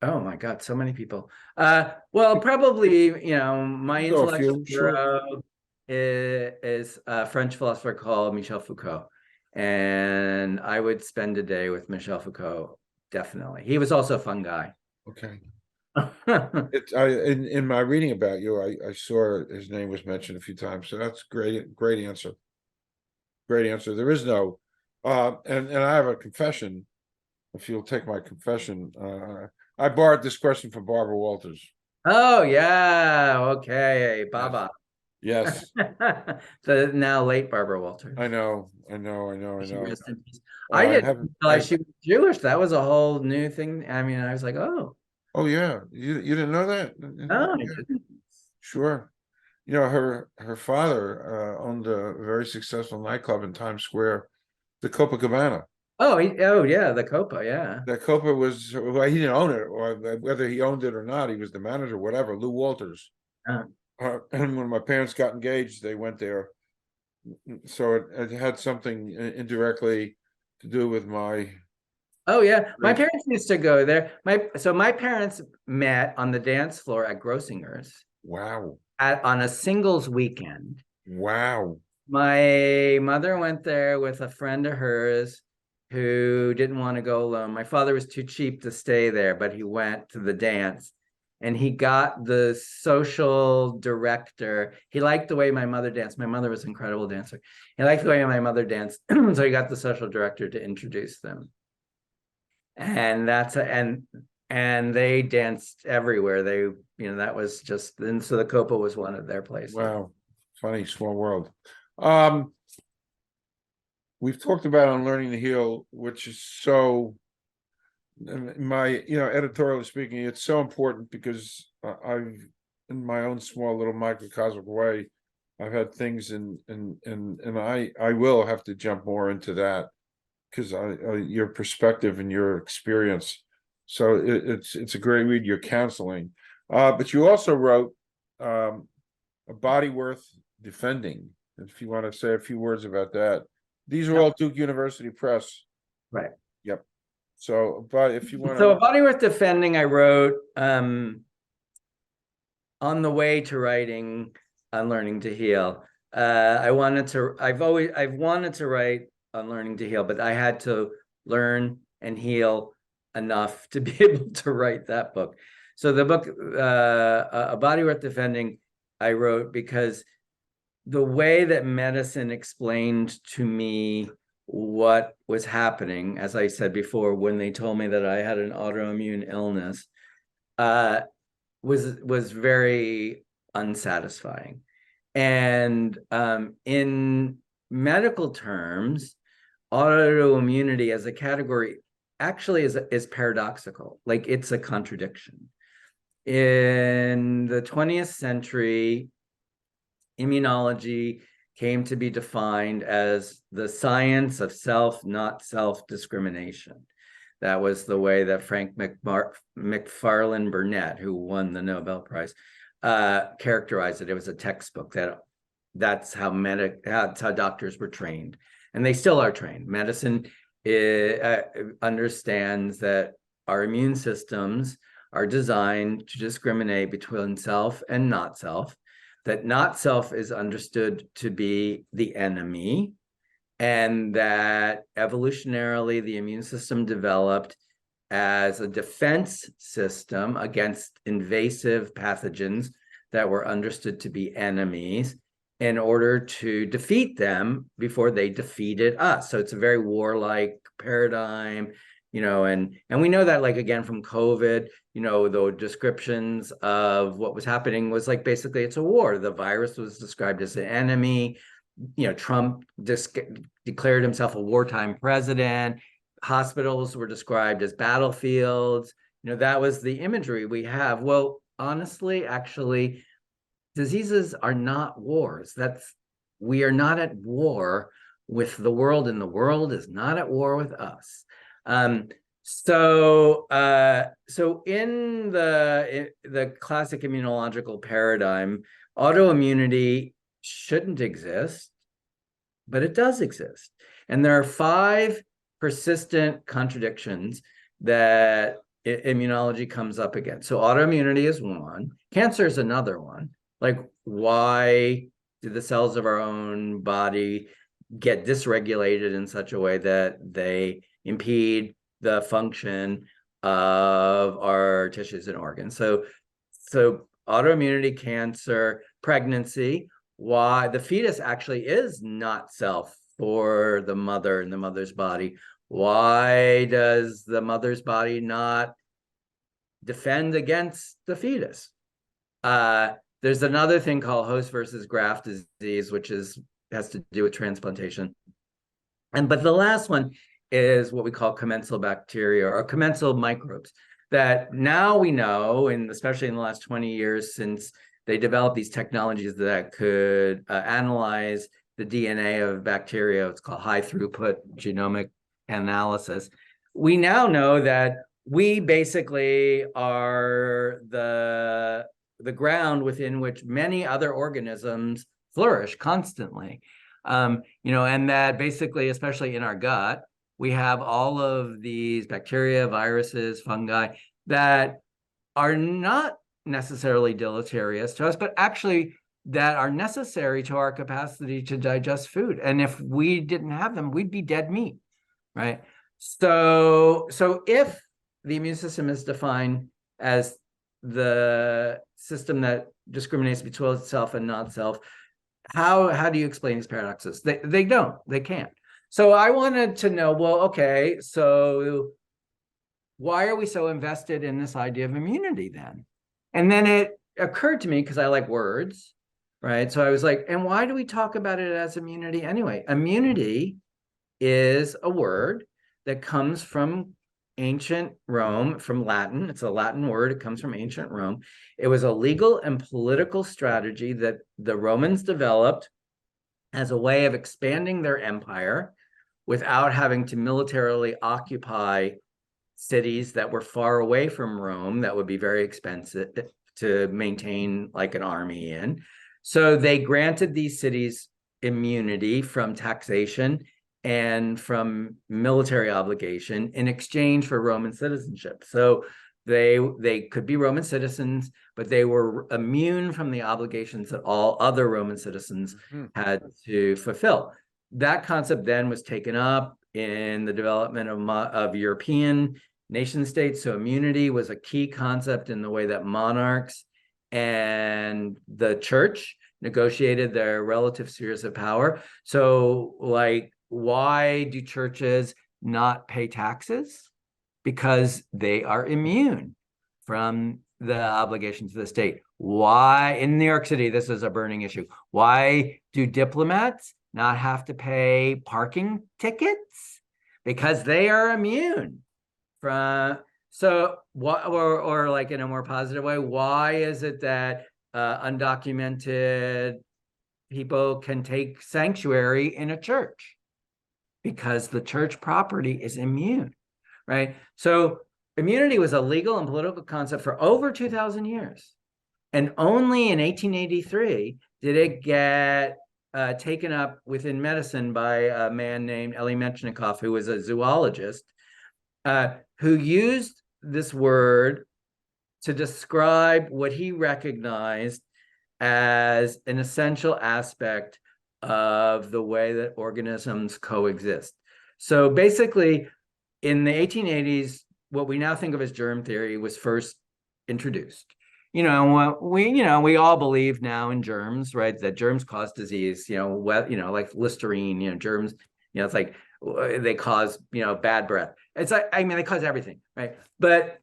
[SPEAKER 2] Oh my God, so many people. Well, probably, my intellectual hero is a French philosopher called Michel Foucault. And I would spend a day with Michel Foucault, definitely. He was also a fun guy.
[SPEAKER 1] Okay. In my reading about you, I saw his name was mentioned a few times. So that's great, great answer. Great answer. There is no, and I have a confession. If you'll take my confession, I borrowed this question from Barbara Walters.
[SPEAKER 2] Oh yeah, okay,
[SPEAKER 1] Yes.
[SPEAKER 2] Baba.
[SPEAKER 1] Yes,
[SPEAKER 2] The now late Barbara
[SPEAKER 1] I
[SPEAKER 2] Walters.
[SPEAKER 1] know, I know, I know, I
[SPEAKER 2] She
[SPEAKER 1] know.
[SPEAKER 2] rest in peace. I
[SPEAKER 1] I
[SPEAKER 2] didn't
[SPEAKER 1] haven't.
[SPEAKER 2] realize she was Jewish. That was a whole new thing. I mean, I was like, oh,
[SPEAKER 1] Oh yeah, you didn't know that?
[SPEAKER 2] no, I
[SPEAKER 1] Yeah,
[SPEAKER 2] didn't.
[SPEAKER 1] sure. You know, her father owned a very successful nightclub in Times Square, the Copacabana.
[SPEAKER 2] Oh, oh yeah, the Copa, yeah.
[SPEAKER 1] That Copa was, well, he didn't own it, or whether he owned it or not, he was the manager, whatever. Lou Walters.
[SPEAKER 2] Uh,
[SPEAKER 1] And when my parents got engaged, they went there. So it had something indirectly to do with my
[SPEAKER 2] oh yeah, my
[SPEAKER 1] great.
[SPEAKER 2] parents used to go there. My parents met on the dance floor at Grossinger's
[SPEAKER 1] Wow,
[SPEAKER 2] on a singles weekend.
[SPEAKER 1] wow,
[SPEAKER 2] My mother went there with a friend of hers who didn't want to go alone. My father was too cheap to stay there, but he went to the dance and he got the social director. He liked the way my mother danced. My mother was an incredible dancer. He liked the way my mother danced. So he got the social director to introduce them. And and they danced everywhere. That was just, and so the Copa was one of their places.
[SPEAKER 1] wow. Funny small world. Um, we've talked about on learning to heal, which is so in my, editorially speaking, it's so important because I've in my own small little microcosmic way, I've had things and I will have to jump more into that because your perspective and your experience. So it's a great read. You're counseling, but you also wrote a body worth defending. If you want to say a few words about that, these are
[SPEAKER 2] Yep.
[SPEAKER 1] all Duke University Press.
[SPEAKER 2] Right.
[SPEAKER 1] Yep. So, but if you want
[SPEAKER 2] So
[SPEAKER 1] to,
[SPEAKER 2] a body worth defending, I wrote on the way to writing on learning to heal. I've wanted to write on learning to heal, but I had to learn and heal enough to be able to write that book. So the book, A Body Worth Defending, I wrote because the way that medicine explained to me what was happening, as I said before, when they told me that I had an autoimmune illness, uh, was very unsatisfying. And in medical terms, autoimmunity as a category actually is paradoxical. Like it's a contradiction. In the 20th century, immunology came to be defined as the science of self, not self-discrimination. That was the way that Frank McFarlane Burnett, who won the Nobel Prize, characterized it. It was a textbook that's how doctors were trained, and they still are trained. Medicine understands that our immune systems are designed to discriminate between self and not self, that not self is understood to be the enemy, and that evolutionarily the immune system developed as a defense system against invasive pathogens that were understood to be enemies in order to defeat them before they defeated us. So it's a very warlike paradigm, and we know that, like, again, from COVID, the descriptions of what was happening was like, basically it's a war. The virus was described as an enemy. Trump declared himself a wartime president. Hospitals were described as battlefields. That was the imagery we have. Well, honestly, actually, diseases are not wars. We are not at war with the world, and the world is not at war with us. So in the classic immunological paradigm, autoimmunity shouldn't exist, but it does exist. And there are 5 persistent contradictions that immunology comes up against. So autoimmunity is one, cancer is another one. Like, why do the cells of our own body get dysregulated in such a way that they impede the function of our tissues and organs. So autoimmunity, cancer, pregnancy, why the fetus actually is not self for the mother and the mother's body. Why does the mother's body not defend against the fetus? There's another thing called host versus graft disease, which has to do with transplantation. But the last one is what we call commensal bacteria or commensal microbes that now we know, and especially in the last 20 years since they developed these technologies that could analyze the DNA of bacteria, it's called high throughput genomic analysis. We now know that we basically are the ground within which many other organisms flourish constantly. And that basically, especially in our gut, we have all of these bacteria, viruses, fungi that are not necessarily deleterious to us, but actually that are necessary to our capacity to digest food. And if we didn't have them, we'd be dead meat, right? So if the immune system is defined as the system that discriminates between self and non-self, how do you explain these paradoxes? They can't. So I wanted to know, well, okay, so why are we so invested in this idea of immunity then? And then it occurred to me, because I like words, right? So I was like, and why do we talk about it as immunity anyway? Immunity is a word that comes from ancient Rome, from Latin. It's a Latin word. It comes from ancient Rome. It was a legal and political strategy that the Romans developed as a way of expanding their empire without having to militarily occupy cities that were far away from Rome that would be very expensive to maintain like an army in. So they granted these cities immunity from taxation and from military obligation in exchange for Roman citizenship. So they could be Roman citizens, but they were immune from the obligations that all other Roman citizens had to fulfill. That concept then was taken up in the development of European nation states. So immunity was a key concept in the way that monarchs and the church negotiated their relative spheres of power. So like, why do churches not pay taxes? Because they are immune from the obligations of the state. Why, in New York City, this is a burning issue. Why do diplomats not have to pay parking tickets? Because they are immune from, so what, or like in a more positive way, why is it that undocumented people can take sanctuary in a church? Because the church property is immune, right? So immunity was a legal and political concept for over 2,000 years. And only in 1883 did it get taken up within medicine by a man named Elie Metchnikoff, who was a zoologist, who used this word to describe what he recognized as an essential aspect of the way that organisms coexist. So basically, in the 1880s, what we now think of as germ theory was first introduced. We all believe now in germs, right? That germs cause disease. Like Listerine. Germs. It's like they cause bad breath. It's like, I mean, they cause everything, right? But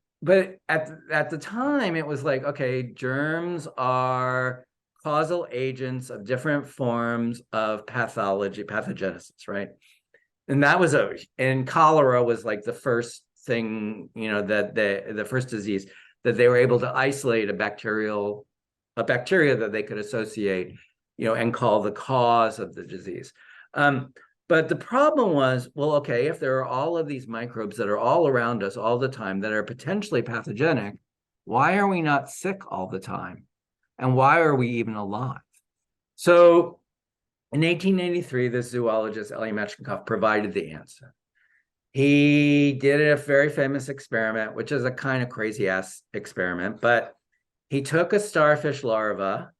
[SPEAKER 2] at the time, it was like, okay, germs are causal agents of different forms of pathogenesis, right? And that was and cholera was like the first thing, that the first disease that they were able to isolate a bacteria that they could associate, and call the cause of the disease. But the problem was, well, okay, if there are all of these microbes that are all around us all the time that are potentially pathogenic, why are we not sick all the time? And why are we even alive? So in 1883, the zoologist Elie Metchnikoff provided the answer. He did a very famous experiment, which is a kind of crazy ass experiment, but he took a starfish larva.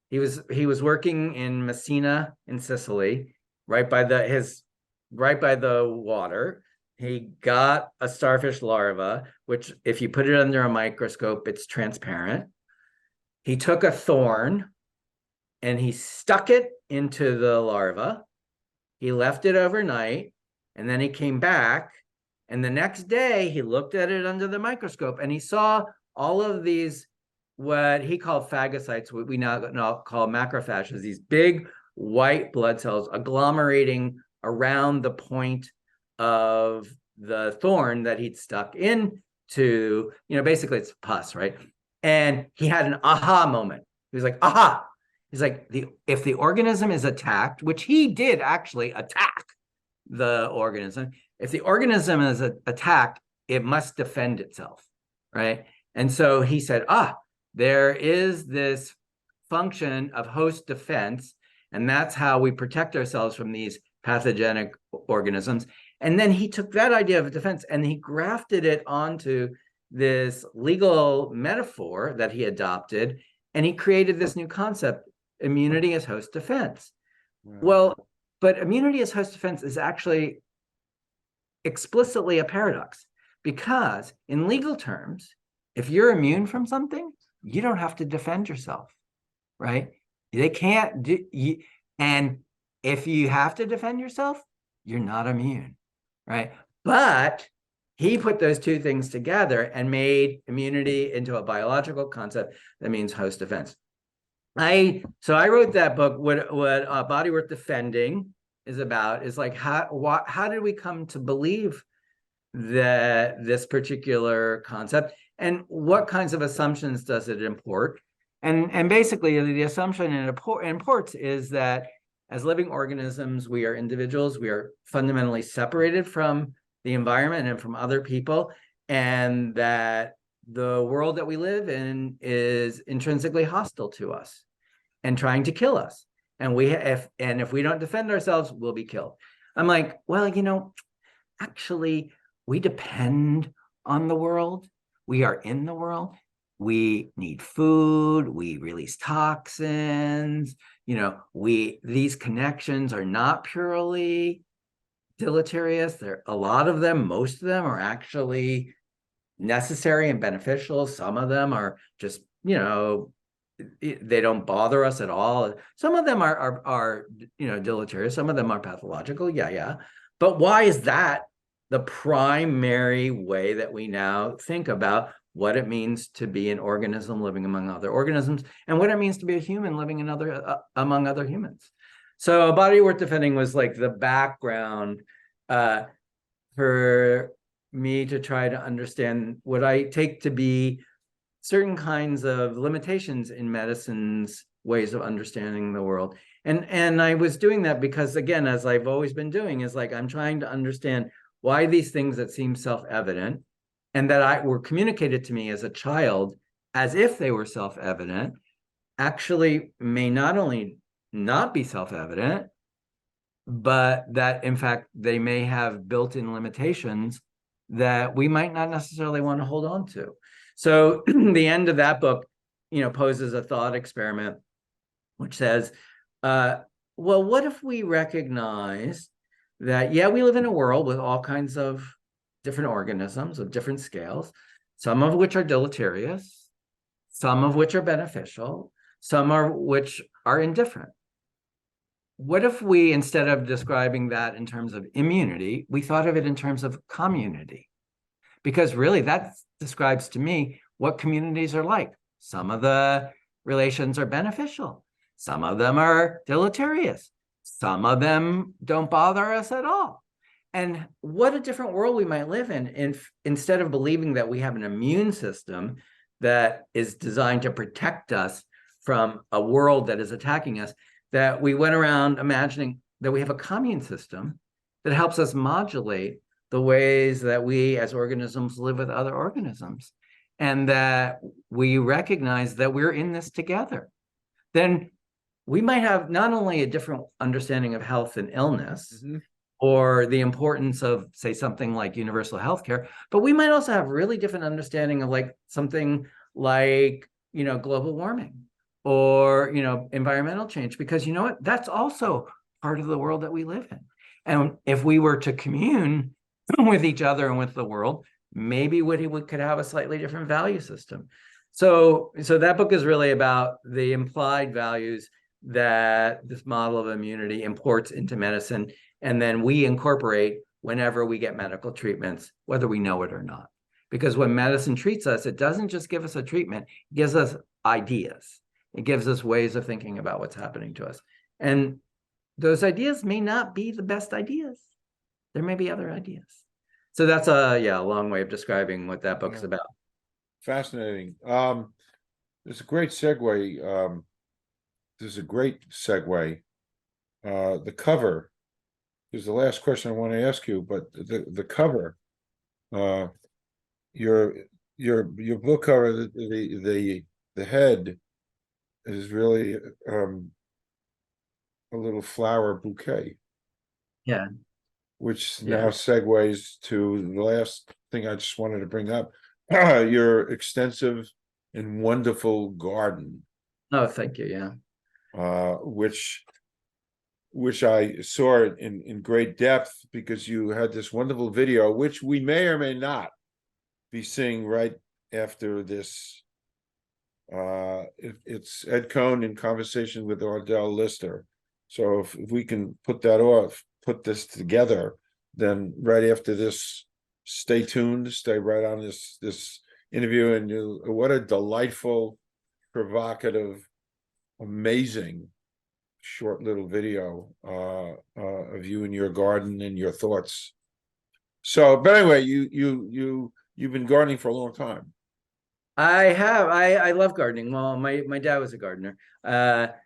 [SPEAKER 2] He was working in Messina in Sicily, right by the water. he got a starfish larva, which if you put it under a microscope, it's transparent. He took a thorn and he stuck it into the larva. He left it overnight, and then he came back. And the next day, he looked at it under the microscope and he saw all of these, what he called phagocytes, what we now call macrophages, these big white blood cells agglomerating around the point of the thorn that he'd stuck into, basically it's pus, right? And he had an aha moment. He was like, aha. He's like, if the organism is attacked, which he did actually attack the organism, if the organism is attacked, it must defend itself, right? And so he said, there is this function of host defense, and that's how we protect ourselves from these pathogenic organisms. And then he took that idea of defense and he grafted it onto this legal metaphor that he adopted, and he created this new concept, immunity as host defense. Wow. Well, but immunity as host defense is actually explicitly a paradox, because in legal terms, if you're immune from something, you don't have to defend yourself, right? They can't do, and if you have to defend yourself, you're not immune, right? But he put those two things together and made immunity into a biological concept that means host defense. So I wrote that book. What Body Worth Defending is about is like, how did we come to believe that this particular concept, and what kinds of assumptions does it import? And basically the assumption it imports is that as living organisms, we are individuals, we are fundamentally separated from the environment and from other people, and that the world that we live in is intrinsically hostile to us and trying to kill us. And if we don't defend ourselves, we'll be killed. I'm like, well, actually, we depend on the world. We are in the world. We need food. We release toxins. These connections are not purely deleterious. A lot of them, most of them are actually necessary and beneficial. Some of them are just, they don't bother us at all. Some of them are deleterious. Some of them are pathological. Yeah. But why is that the primary way that we now think about what it means to be an organism living among other organisms, and what it means to be a human living among other humans? So Body Worth Defending was like the background for me to try to understand what I take to be certain kinds of limitations in medicine's ways of understanding the world. And I was doing that because, again, as I've always been doing, is like I'm trying to understand why these things that seem self-evident and that were communicated to me as a child as if they were self-evident actually may not only not be self-evident, but that in fact they may have built-in limitations that we might not necessarily want to hold on to. So the end of that book, poses a thought experiment, which says, well, what if we recognize that, we live in a world with all kinds of different organisms of different scales, some of which are deleterious, some of which are beneficial, some of which are indifferent. What if we, instead of describing that in terms of immunity, we thought of it in terms of community? Because really that describes to me what communities are like. Some of the relations are beneficial. Some of them are deleterious. Some of them don't bother us at all. And what a different world we might live in if, instead of believing that we have an immune system that is designed to protect us from a world that is attacking us, that we went around imagining that we have a commune system that helps us modulate the ways that we as organisms live with other organisms, and that we recognize that we're in this together. Then we might have not only a different understanding of health and illness, or the importance of, say, something like universal healthcare, but we might also have really different understanding of like something like, global warming or, environmental change, because you know what, that's also part of the world that we live in. And if we were to commune with each other and with the world, maybe we could have a slightly different value system. So that book is really about the implied values that this model of immunity imports into medicine, and then we incorporate whenever we get medical treatments, whether we know it or not. Because when medicine treats us, it doesn't just give us a treatment, it gives us ideas. It gives us ways of thinking about what's happening to us. And those ideas may not be the best ideas. There may be other ideas. So that's a long way of describing what that book's about.
[SPEAKER 1] Fascinating. There's a great segue. The cover is the last question I want to ask you, but the cover, your book cover, the head is really a little flower bouquet.
[SPEAKER 2] Yeah.
[SPEAKER 1] Which now segues to the last thing I just wanted to bring up, your extensive and wonderful garden.
[SPEAKER 2] Oh, thank you. Yeah.
[SPEAKER 1] Which I saw in great depth, because you had this wonderful video, which we may or may not be seeing right after this. It's Ed Cohen in conversation with ARDELE Lister. So if we can put this together, then right after this, stay tuned, stay right on this interview, and what a delightful, provocative, amazing short little video of you in your garden and your thoughts. So, but anyway, you've been gardening for a long time.
[SPEAKER 2] I have. I love gardening. Well, my dad was a gardener. But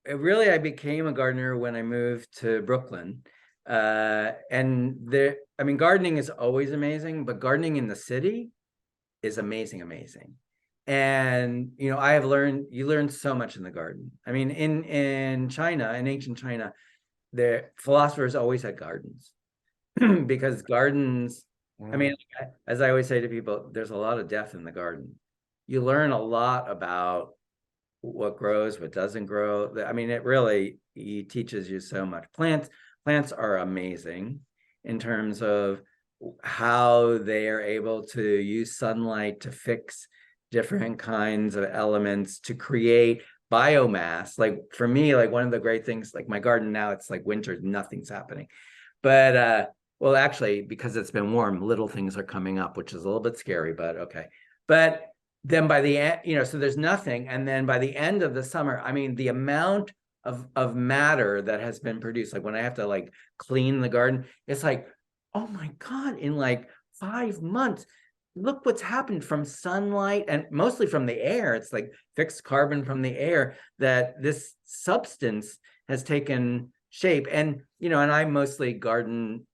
[SPEAKER 2] really, I became a gardener when I moved to Brooklyn. And gardening is always amazing, but gardening in the city is amazing. And you learn so much in the garden. I mean, in China, in ancient China, the philosophers always had gardens because gardens. I mean, as I always say to people, there's a lot of death in the garden. You learn a lot about what grows, what doesn't grow. I mean, it teaches you so much. Plants are amazing in terms of how they are able to use sunlight to fix different kinds of elements to create biomass. Like for me, like one of the great things, like my garden now, it's like winter, nothing's happening. But well, actually, because it's been warm, little things are coming up, which is a little bit scary, but okay. But then by the end, so there's nothing. And then by the end of the summer, I mean, the amount of matter that has been produced, like when I have to like clean the garden, it's like, oh my God, in like 5 months, look what's happened from sunlight and mostly from the air. It's like fixed carbon from the air that this substance has taken shape. And, and I mostly garden.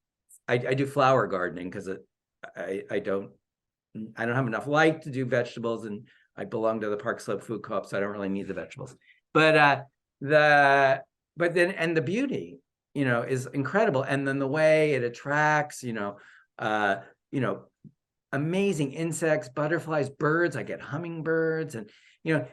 [SPEAKER 2] I do flower gardening because I don't have enough light to do vegetables, and I belong to the Park Slope Food Co-op, so I don't really need the vegetables. But the beauty, is incredible, and then the way it attracts, amazing insects, butterflies, birds. I get hummingbirds, and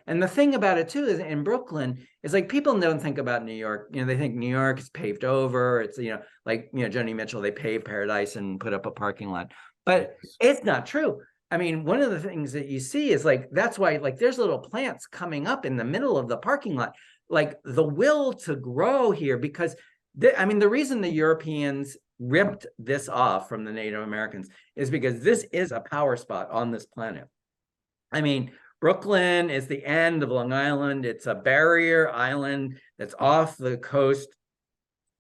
[SPEAKER 2] and the thing about it too is in Brooklyn is like people don't think about New York. They think New York is paved over. It's like Joni Mitchell, they paved Paradise and put up a parking lot, but it's not true. I mean, one of the things that you see is like that's why like there's little plants coming up in the middle of the parking lot, like the will to grow here, because the reason the Europeans ripped this off from the Native Americans is because this is a power spot on this planet. I mean, Brooklyn is the end of Long Island. It's a barrier island that's off the coast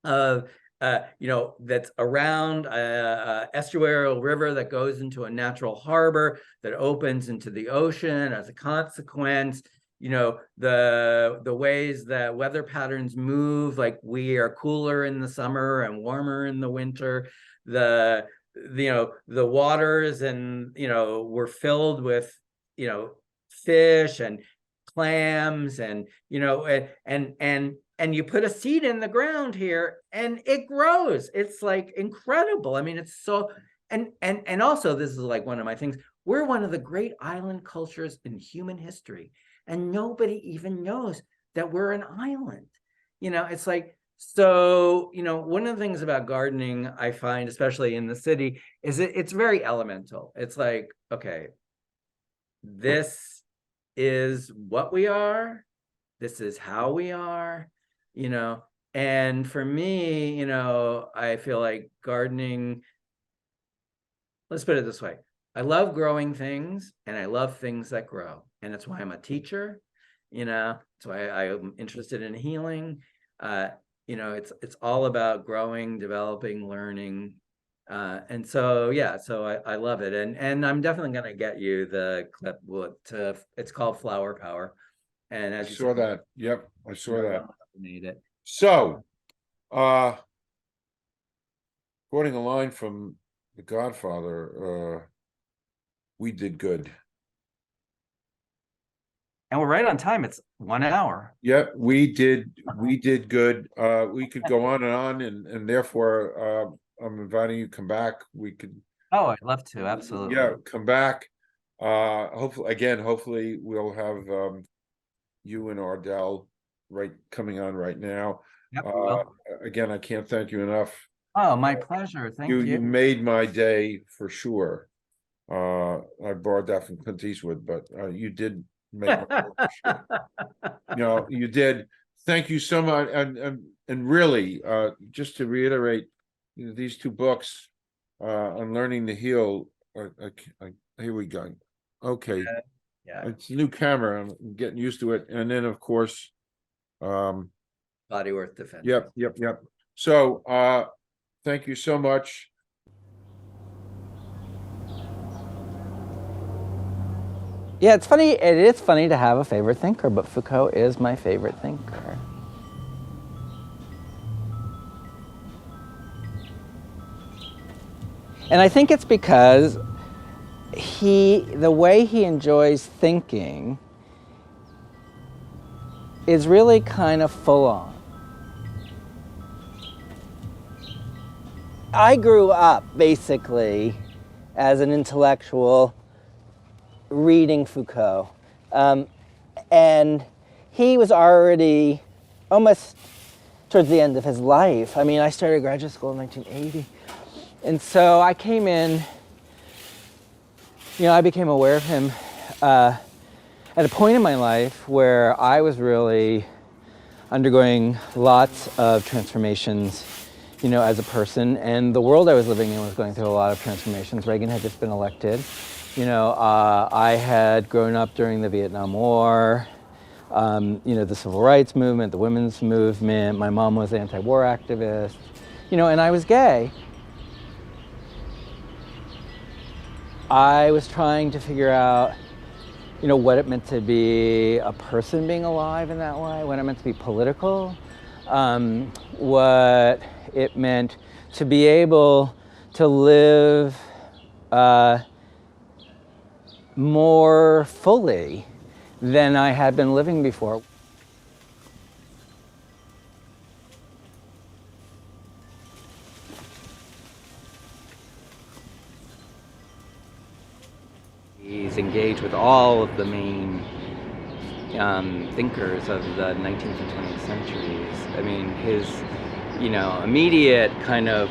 [SPEAKER 2] of, that's around estuarial river that goes into a natural harbor that opens into the ocean. As a consequence, the ways that weather patterns move, like we are cooler in the summer and warmer in the winter. The waters and were filled with fish and clams, and and you put a seed in the ground here and it grows. It's like incredible. I mean, it's so, and also this is like one of my things. We're one of the great island cultures in human history, and nobody even knows that we're an island. It's like, So, one of the things about gardening I find, especially in the city, is it's very elemental. It's like, okay, this is what we are, this is how we are, and for me, I feel like gardening, let's put it this way. I love growing things and I love things that grow. And that's why I'm a teacher, that's why I'm interested in healing. It's all about growing, developing, learning. And so, yeah, so I love it. And I'm definitely going to get you the clip. It's called Flower Power. And
[SPEAKER 1] I
[SPEAKER 2] as you
[SPEAKER 1] saw
[SPEAKER 2] said,
[SPEAKER 1] that. Yep, I saw that.
[SPEAKER 2] made it.
[SPEAKER 1] So, quoting a line from The Godfather, we did good.
[SPEAKER 2] And we're right on time. It's 1 hour.
[SPEAKER 1] Yep, we did good. We could go on and therefore I'm inviting you to come back. We could
[SPEAKER 2] Oh, I'd love to. Absolutely.
[SPEAKER 1] yeah, come back. Hopefully we'll have you and ARDELE coming on right now.
[SPEAKER 2] Yep, we will.
[SPEAKER 1] Again, I can't thank you enough.
[SPEAKER 2] Oh, my pleasure. Thank
[SPEAKER 1] You made my day for sure. I borrowed that from Clint Eastwood, but you did make my day for sure. You did. Thank you so much. And really, just to reiterate, these two books on learning to heal. Here we go. Okay.
[SPEAKER 2] Yeah.
[SPEAKER 1] It's a new camera. I'm getting used to it. And then of course,
[SPEAKER 2] Body Worth Defending.
[SPEAKER 1] Yep. So thank you so much.
[SPEAKER 2] Yeah, it's funny. It is funny to have a favorite thinker, but Foucault is my favorite thinker. And I think it's because the way he enjoys thinking is really kind of full on. I grew up basically as an intellectual reading Foucault. And he was already almost towards the end of his life. I mean, I started graduate school in 1980. And so I came in, I became aware of him at a point in my life where I was really undergoing lots of transformations, as a person. And the world I was living in was going through a lot of transformations. Reagan had just been elected. I had grown up during the Vietnam War, the civil rights movement, the women's movement. My mom was an anti-war activist, and I was gay. I was trying to figure out, what it meant to be a person being alive in that way, what it meant to be political, what it meant to be able to live more fully than I had been living before. He's engaged with all of the main thinkers of the 19th and 20th centuries. I mean, his, immediate kind of,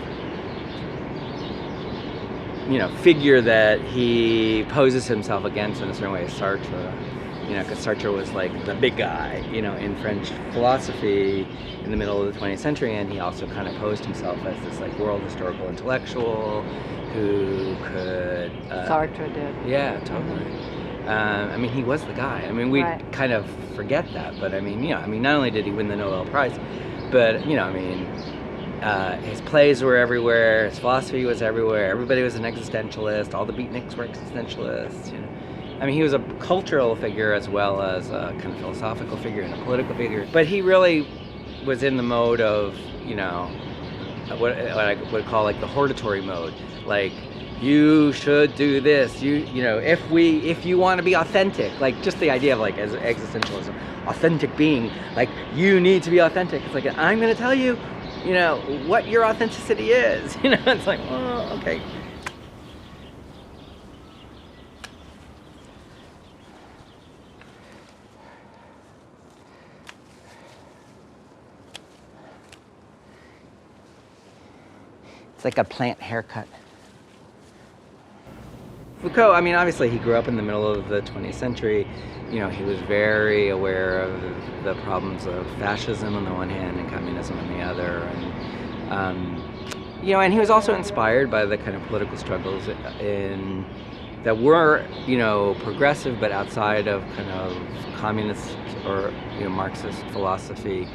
[SPEAKER 2] figure that he poses himself against in a certain way is Sartre. Because Sartre was like the big guy, in French philosophy in the middle of the 20th century, and he also kind of posed himself as this like world historical intellectual who could...
[SPEAKER 3] Sartre did.
[SPEAKER 2] Yeah, totally. I mean, he was the guy. I mean, we kind of forget that, but I mean, not only did he win the Nobel Prize, but, his plays were everywhere, his philosophy was everywhere, everybody was an existentialist, all the beatniks were existentialists, I mean, he was a cultural figure as well as a kind of philosophical figure and a political figure. But he really was in the mode of, what I would call like the hortatory mode. Like, you should do this. If you want to be authentic, like just the idea of like as existentialism, authentic being, like you need to be authentic. It's like, I'm going to tell you, what your authenticity is. It's like, oh, okay. It's like a plant haircut. Foucault, I mean, obviously he grew up in the middle of the 20th century. You know, he was very aware of the problems of fascism on the one hand and communism on the other. And, you know, and he was also inspired by the kind of political struggles that were, you know, progressive, but outside of kind of communist or, you know, Marxist philosophy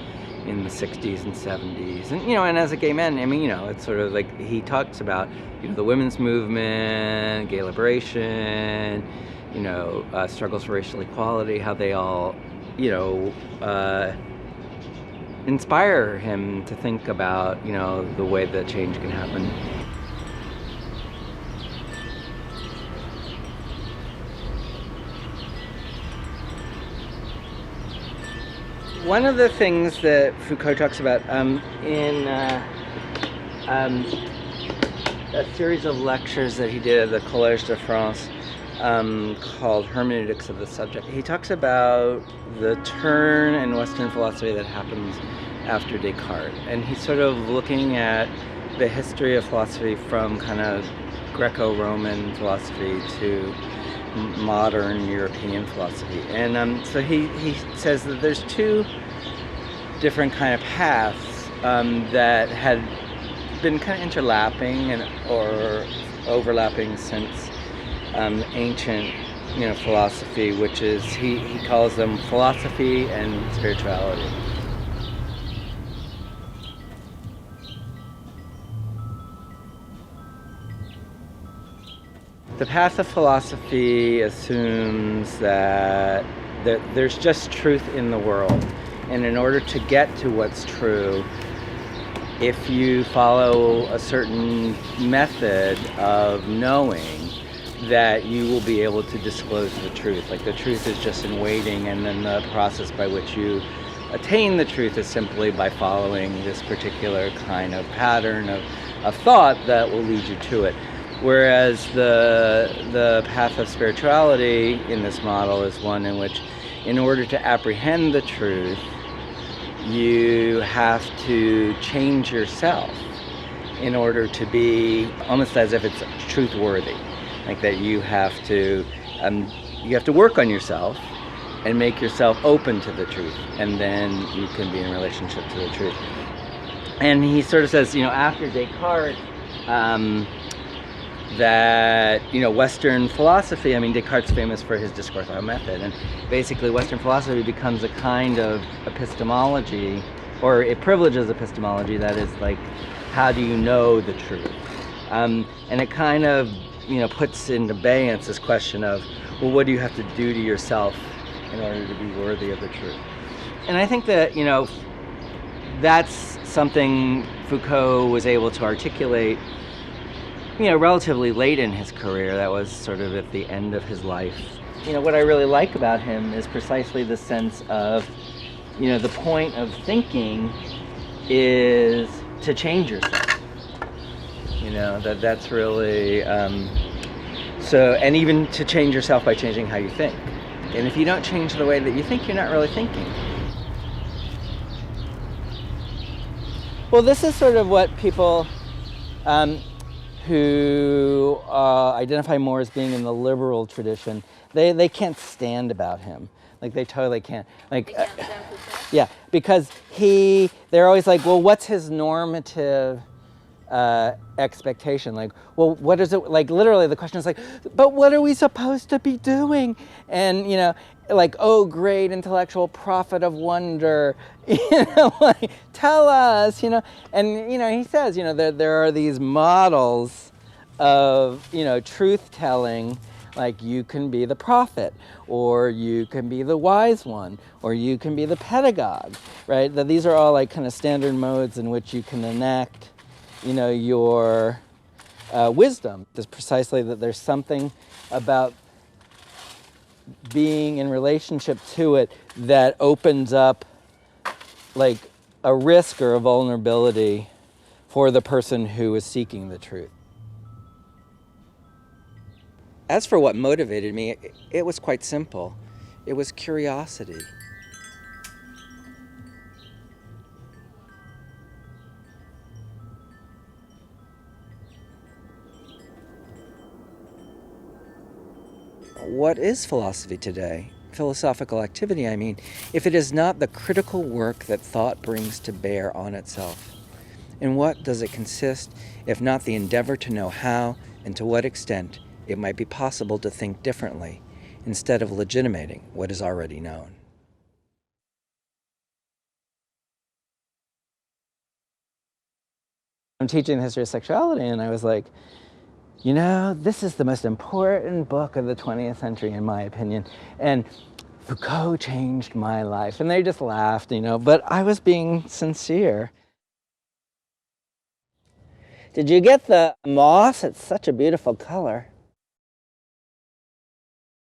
[SPEAKER 2] in the 60s and 70s. And, you know, and as a gay man, I mean, you know, it's sort of like he talks about, you know, the women's movement, gay liberation, you know, struggles for racial equality, how they all, you know, inspire him to think about, you know, the way that change can happen. One of the things that Foucault talks about in a series of lectures that he did at the Collège de France called Hermeneutics of the Subject, he talks about the turn in Western philosophy that happens after Descartes. And he's sort of looking at the history of philosophy from kind of Greco-Roman philosophy to modern European philosophy. And so he says that there's two different kind of paths that had been kind of interlapping or overlapping since ancient, you know, philosophy, which is he calls them philosophy and spirituality. The path of philosophy assumes that there's just truth in the world. And in order to get to what's true, if you follow a certain method of knowing, that you will be able to disclose the truth. Like the truth is just in waiting, and then the process by which you attain the truth is simply by following this particular kind of pattern of thought that will lead you to it. Whereas the path of spirituality in this model is one in which, in order to apprehend the truth, you have to change yourself in order to be almost as if it's truth worthy. Like that you have to work on yourself and make yourself open to the truth, and then you can be in relationship to the truth. And he sort of says, you know, after Descartes, that, you know, Western philosophy, I mean, Descartes is famous for his discursive method, and basically Western philosophy becomes a kind of epistemology, or it privileges epistemology, that is like, how do you know the truth? And it kind of, you know, puts in abeyance this question of, well, what do you have to do to yourself in order to be worthy of the truth? And I think that, you know, that's something Foucault was able to articulate, you know, relatively late in his career. That was sort of at the end of his life. You know, what I really like about him is precisely the sense of, you know, the point of thinking is to change yourself. You know, that's really, so, and even to change yourself by changing how you think. And if you don't change the way that you think, you're not really thinking. Well, this is sort of what people who identify more as being in the liberal tradition, they can't stand about him. Like, they totally can't. Like, yeah, because they're always like, well, what's his normative expectation? Like, well, what is it? Like, literally, the question is like, but what are we supposed to be doing? And, you know, like, oh, great intellectual prophet of wonder, you know, like, tell us, you know. And, you know, he says, you know, there are these models of, you know, truth telling. Like, you can be the prophet, or you can be the wise one, or you can be the pedagogue, right? That these are all like kind of standard modes in which you can enact, you know, your wisdom. Is precisely that there's something about being in relationship to it that opens up like a risk or a vulnerability for the person who is seeking the truth. As for what motivated me, it was quite simple. It was curiosity.
[SPEAKER 3] what is philosophy today? Philosophical activity, I mean, if it is not the critical work that thought brings to bear on itself. In what does it consist, if not the endeavor to know how and to what extent it might be possible to think differently, instead of legitimating what is already known? I'm teaching the history of sexuality, and I was like, you know, this is the most important book of the 20th century, in my opinion. And Foucault changed my life. And they just laughed, you know, but I was being sincere. Did you get the moss? It's such a beautiful color.